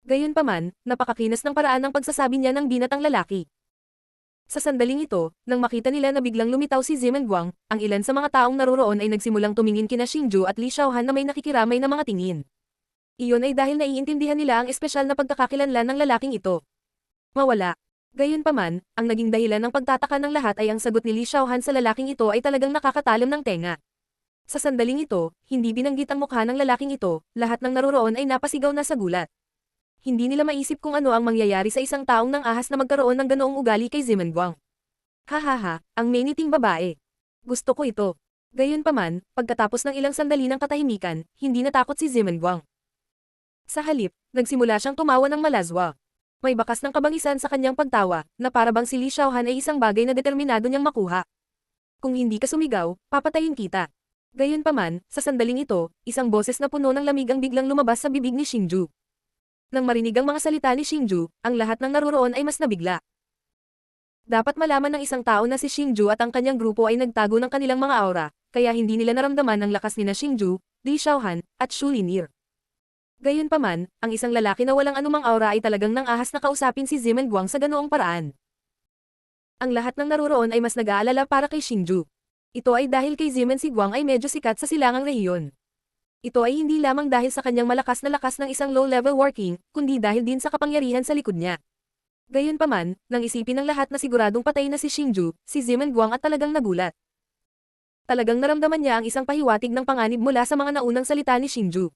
Gayunpaman, napakakinas ng paraan ng pagsasabi niya ng binatang lalaki. Sa sandaling ito, nang makita nila na biglang lumitaw si Ziman Guang, ang ilan sa mga taong naroroon ay nagsimulang tumingin kina Xingju at Li Xiaohan na may nakikiramay na mga tingin. Iyon ay dahil naiintindihan nila ang espesyal na pagkakakilanlan ng lalaking ito. Mawala. Gayunpaman, ang naging dahilan ng pagtataka ng lahat ay ang sagot ni Li Xiaohan sa lalaking ito ay talagang nakakatalim ng tenga. Sa sandaling ito, hindi binanggit ang mukha ng lalaking ito, lahat ng naroroon ay napasigaw na sa gulat. Hindi nila maisip kung ano ang mangyayari sa isang taong nang ahas na magkaroon ng ganoong ugali kay Ziman Guang. Hahaha, ang meniting babae. Gusto ko ito. Gayunpaman, pagkatapos ng ilang sandali ng katahimikan, hindi natakot si Ziman Guang. Sa halip, nagsimula siyang tumawa ng malazwa. May bakas ng kabangisan sa kanyang pagtawa, na para bang si Li Xiaohan ay isang bagay na determinado niyang makuha. Kung hindi ka sumigaw, papatayin kita. Gayunpaman, sa sandaling ito, isang boses na puno ng lamig ang biglang lumabas sa bibig ni Xingju. Nang marinig ang mga salita ni Xingju, ang lahat ng naroroon ay mas nabigla. Dapat malaman ng isang tao na si Xingju at ang kanyang grupo ay nagtago ng kanilang mga aura, kaya hindi nila naramdaman ang lakas ni na Xingju, Li Xiaohan, at Shu Linier. Gayunpaman, ang isang lalaki na walang anumang aura ay talagang nang ahas na kausapin si Ziman Guang sa ganoong paraan. Ang lahat ng naroroon ay mas nag-aalala para kay Xingju. Ito ay dahil kay Ziman si Guang ay medyo sikat sa silangang rehiyon. Ito ay hindi lamang dahil sa kanyang malakas na lakas ng isang low-level working, kundi dahil din sa kapangyarihan sa likod niya. Gayunpaman, nang isipin ng lahat na siguradong patay na si Xingju, si Ziman Guang at talagang nagulat. Talagang naramdaman niya ang isang pahiwatig ng panganib mula sa mga naunang salita ni Xingju.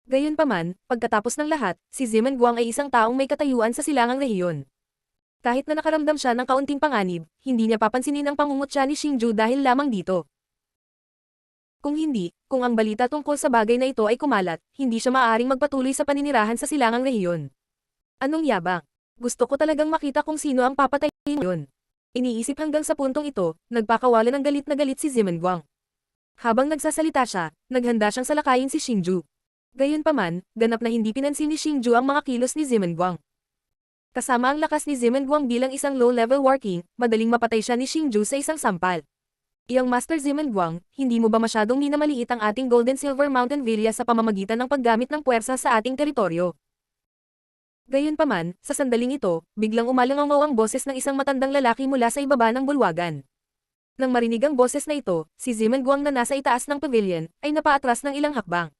Gayunpaman, pagkatapos ng lahat, si Ziman Guang ay isang taong may katayuan sa silangang rehiyon. Kahit na nakaramdam siya ng kaunting panganib, hindi niya papansinin ang pangungutya ni Xingju dahil lamang dito. Kung ang balita tungkol sa bagay na ito ay kumalat, hindi siya maaaring magpatuloy sa paninirahan sa silangang rehiyon. Anong yabang? Gusto ko talagang makita kung sino ang papatayin yun. Iniisip hanggang sa puntong ito, nagpakawala ng galit na galit si Ziman Guang. Habang nagsasalita siya, naghanda siyang salakayin si Xingju. Gayunpaman, ganap na hindi pinansin ni Xingju ang mga kilos ni Ziman Guang. Kasama ang lakas ni Ziman Guang bilang isang low-level working, madaling mapatay siya ni Xingju sa isang sampal. Iyang Master Ziman Guang, hindi mo ba masyadong minamaliit ang ating Golden Silver Mountain Villa sa pamamagitan ng paggamit ng puwersa sa ating teritoryo? Gayunpaman, sa sandaling ito, biglang umalangaw ang boses ng isang matandang lalaki mula sa ibaba ng bulwagan. Nang marinig ang boses na ito, si Ziman Guang na nasa itaas ng pavilion, ay napaatras ng ilang hakbang.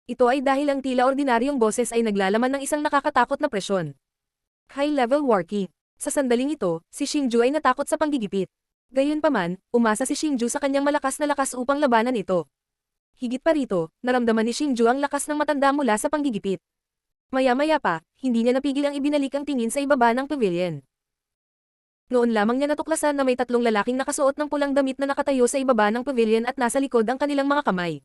Ito ay dahil ang tila ordinaryong boses ay naglalaman ng isang nakakatakot na presyon. High-level working. Sa sandaling ito, si Xingju ay natakot sa panggigipit. Gayunpaman, umasa si Xingju sa kanyang malakas na lakas upang labanan ito. Higit pa rito, naramdaman ni Xingju ang lakas ng matanda mula sa panggigipit. Maya-maya pa, hindi niya napigil ang ibinalik ang tingin sa ibaba ng pavilion. Noon lamang niya natuklasan na may tatlong lalaking nakasuot ng pulang damit na nakatayo sa ibaba ng pavilion at nasa likod ang kanilang mga kamay.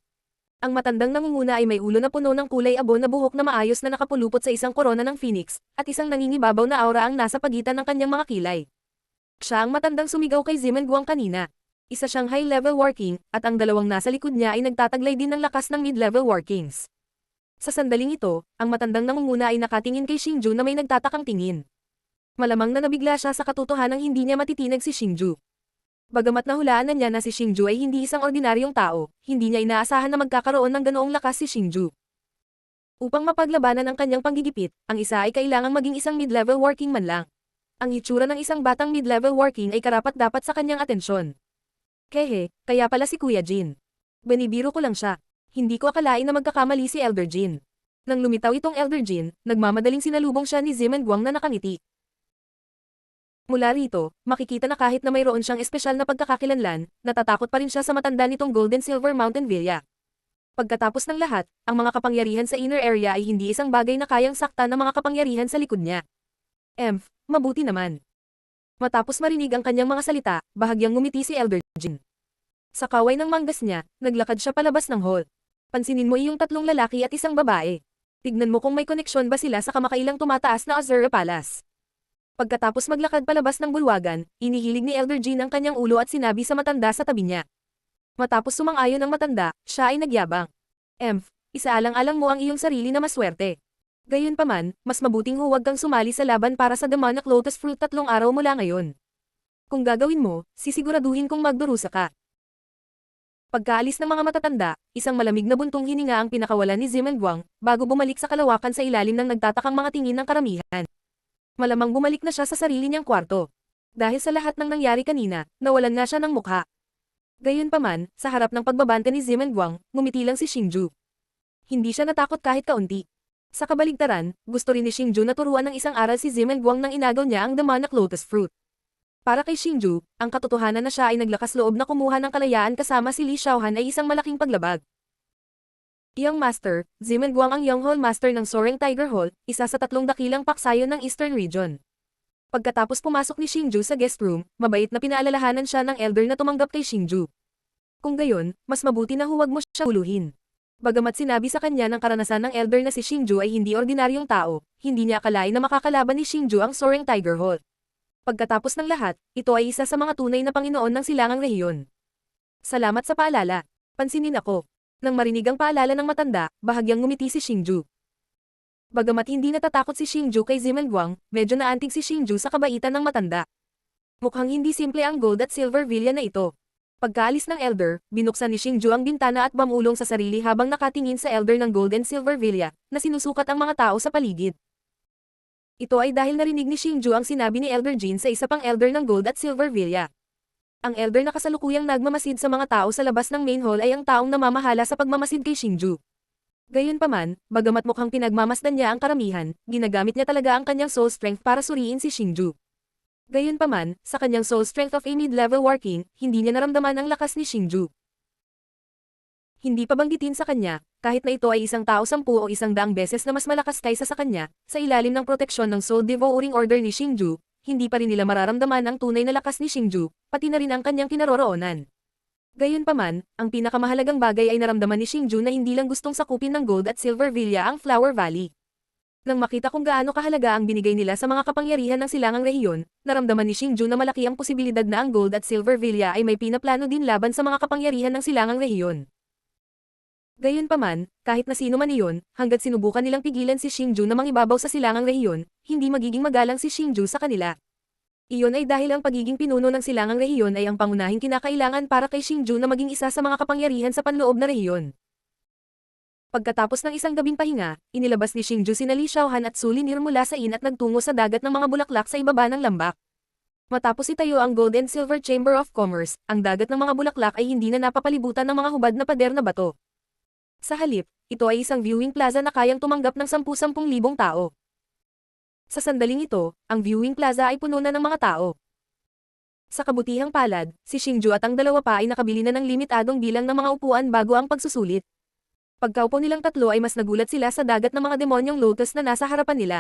Ang matandang nangunguna ay may ulo na puno ng kulay abo na buhok na maayos na nakapulupot sa isang korona ng phoenix, at isang nangingibabaw na aura ang nasa pagitan ng kanyang mga kilay. Siya ang matandang sumigaw kay Ziman Guang kanina. Isa siyang high-level working, at ang dalawang nasa likod niya ay nagtataglay din ng lakas ng mid-level workings. Sa sandaling ito, ang matandang nangunguna ay nakatingin kay Xingju na may nagtatakang tingin. Malamang na nabigla siya sa katotohanang hindi niya matitinag si Xingju. Bagamat nahulaan na niya na si Xingju ay hindi isang ordinaryong tao, hindi niya inaasahan na magkakaroon ng ganoong lakas si Xingju. Upang mapaglabanan ang kanyang panggigipit, ang isa ay kailangang maging isang mid-level working man lang. Ang hitsura ng isang batang mid-level working ay karapat-dapat sa kanyang atensyon. Kaya pala si Kuya Jin. Binibiro ko lang siya. Hindi ko akalain na magkakamali si Elder Jin. Nang lumitaw itong Elder Jin, nagmamadaling sinalubong siya ni Zimen Guang na nakangiti. Mula rito, makikita na kahit na mayroon siyang espesyal na pagkakakilanlan, natatakot pa rin siya sa matanda nitong Golden Silver Mountain Villa. Pagkatapos ng lahat, ang mga kapangyarihan sa inner area ay hindi isang bagay na kayang saktan ng mga kapangyarihan sa likod niya. Mabuti naman. Matapos marinig ang kanyang mga salita, bahagyang ngumiti si Elder Jin. Sa kaway ng manggas niya, naglakad siya palabas ng hall. Pansinin mo iyong tatlong lalaki at isang babae. Tignan mo kung may koneksyon ba sila sa kamakailang tumataas na Azura Palace. Pagkatapos maglakad palabas ng bulwagan, inihilig ni Elder Jin ang kanyang ulo at sinabi sa matanda sa tabi niya. Matapos sumang-ayon ang matanda, siya ay nagyabang. Isaalang-alang mo ang iyong sarili na maswerte. Gayunpaman, mas mabuting huwag kang sumali sa laban para sa Demonic Lotus Fruit 3 araw mula ngayon. Kung gagawin mo, sisiguraduhin kong magdurusa ka. Pagkaalis ng mga matatanda, isang malamig na buntong hininga ang pinakawalan ni Zimen Guang, bago bumalik sa kalawakan sa ilalim ng nagtatakang mga tingin ng karamihan. Malamang bumalik na siya sa sarili niyang kwarto. Dahil sa lahat ng nangyari kanina, nawalan nga siya ng mukha. Gayunpaman, sa harap ng pagbabante ni Zimen Guang, ngumiti lang si Xingju. Hindi siya natakot kahit kaunti. Sa kabaligtaran, gusto rin ni Xingju na turuan ng isang aral si Zimen Guang nang inagaw niya ang Demonic Lotus Fruit. Para kay Xingju, ang katotohanan na siya ay naglakas loob na kumuha ng kalayaan kasama si Li Xiaohan ay isang malaking paglabag. Iyang master, Zimen Guang ang Young Hall Master ng Soaring Tiger Hall, isa sa 3 dakilang paksayon ng Eastern Region. Pagkatapos pumasok ni Xingju sa guest room, mabait na pinaalalahanan siya ng elder na tumanggap kay Xingju. Kung gayon, mas mabuti na huwag mo siya uluhin. Bagamat sinabi sa kanya ng karanasan ng elder na si Xingju ay hindi ordinaryong tao, hindi niya akalain na makakalaban ni Xingju ang Soaring Tiger Hall. Pagkatapos ng lahat, ito ay isa sa mga tunay na Panginoon ng silangang rehiyon. Salamat sa paalala. Pansinin ako. Nang marinig ang paalala ng matanda, bahagyang ngumiti si Xingju. Bagamat hindi natatakot si Xingju kay Zimen Guang, medyo naantig si Xingju sa kabaitan ng matanda. Mukhang hindi simple ang gold at silver villa na ito. Pagkaalis ng elder, binuksan ni Xingju ang bintana at bamulong sa sarili habang nakatingin sa elder ng gold and silver villa, na sinusukat ang mga tao sa paligid. Ito ay dahil narinig ni Xingju ang sinabi ni Elder Jin sa isa pang elder ng gold at silver villa. Ang elder na kasalukuyang nagmamasid sa mga tao sa labas ng main hall ay ang taong namamahala sa pagmamasid kay Xingju. Gayunpaman, bagamat mukhang pinagmamasdan niya ang karamihan, ginagamit niya talaga ang kanyang soul strength para suriin si Xingju. Gayunpaman, sa kanyang soul strength of a mid-level working, hindi niya naramdaman ang lakas ni Xingju. Hindi pa banggitin sa kanya, kahit na ito ay isang tao 10 o 100 beses na mas malakas kaysa sa kanya, sa ilalim ng proteksyon ng Soul Devouring Order ni Xingju, hindi pa rin nila mararamdaman ang tunay na lakas ni Xingju, pati na rin ang kanyang kinaroroonan. Gayunpaman, ang pinakamahalagang bagay ay naramdaman ni Xingju na hindi lang gustong sakupin ng gold at silver villa ang Flower Valley. Nang makita kung gaano kahalaga ang binigay nila sa mga kapangyarihan ng silangang rehiyon, naramdaman ni Xingju na malaki ang posibilidad na ang gold at silver villa ay may pinaplano din laban sa mga kapangyarihan ng silangang rehiyon. Gayunpaman, kahit na sino man iyon, hanggat sinubukan nilang pigilan si Xingju na mangibabaw sa silangang rehiyon, hindi magiging magalang si Xingju sa kanila. Iyon ay dahil ang pagiging pinuno ng silangang rehiyon ay ang pangunahing kinakailangan para kay Xingju na maging isa sa mga kapangyarihan sa panloob na rehiyon. Pagkatapos ng isang gabing pahinga, inilabas ni Xingju sina Li Xiaohan at Su Linir mula sa inn at nagtungo sa dagat ng mga bulaklak sa ibaba ng lambak. Matapos itayo ang Gold and Silver Chamber of Commerce, ang dagat ng mga bulaklak ay hindi na napapalibutan ng mga hubad na pader na bato. Sa halip, ito ay isang viewing plaza na kayang tumanggap ng 10,000 tao. Sa sandaling ito, ang viewing plaza ay puno na ng mga tao. Sa kabutihang palad, si Xingju at ang dalawa pa ay nakabili na ng limitadong bilang ng mga upuan bago ang pagsusulit. Pagkaupo nilang tatlo ay mas nagulat sila sa dagat ng mga demonyong lotus na nasa harapan nila.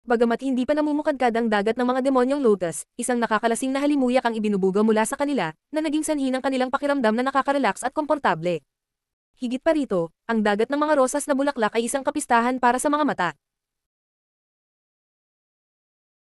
Bagamat hindi pa namumukadkad ang dagat ng mga demonyong lotus, isang nakakalasing na halimuyak ang ibinubuga mula sa kanila, na naging sanhi ng kanilang pakiramdam na nakaka-relax at komportable. Higit pa rito, ang dagat ng mga rosas na bulaklak ay isang kapistahan para sa mga mata.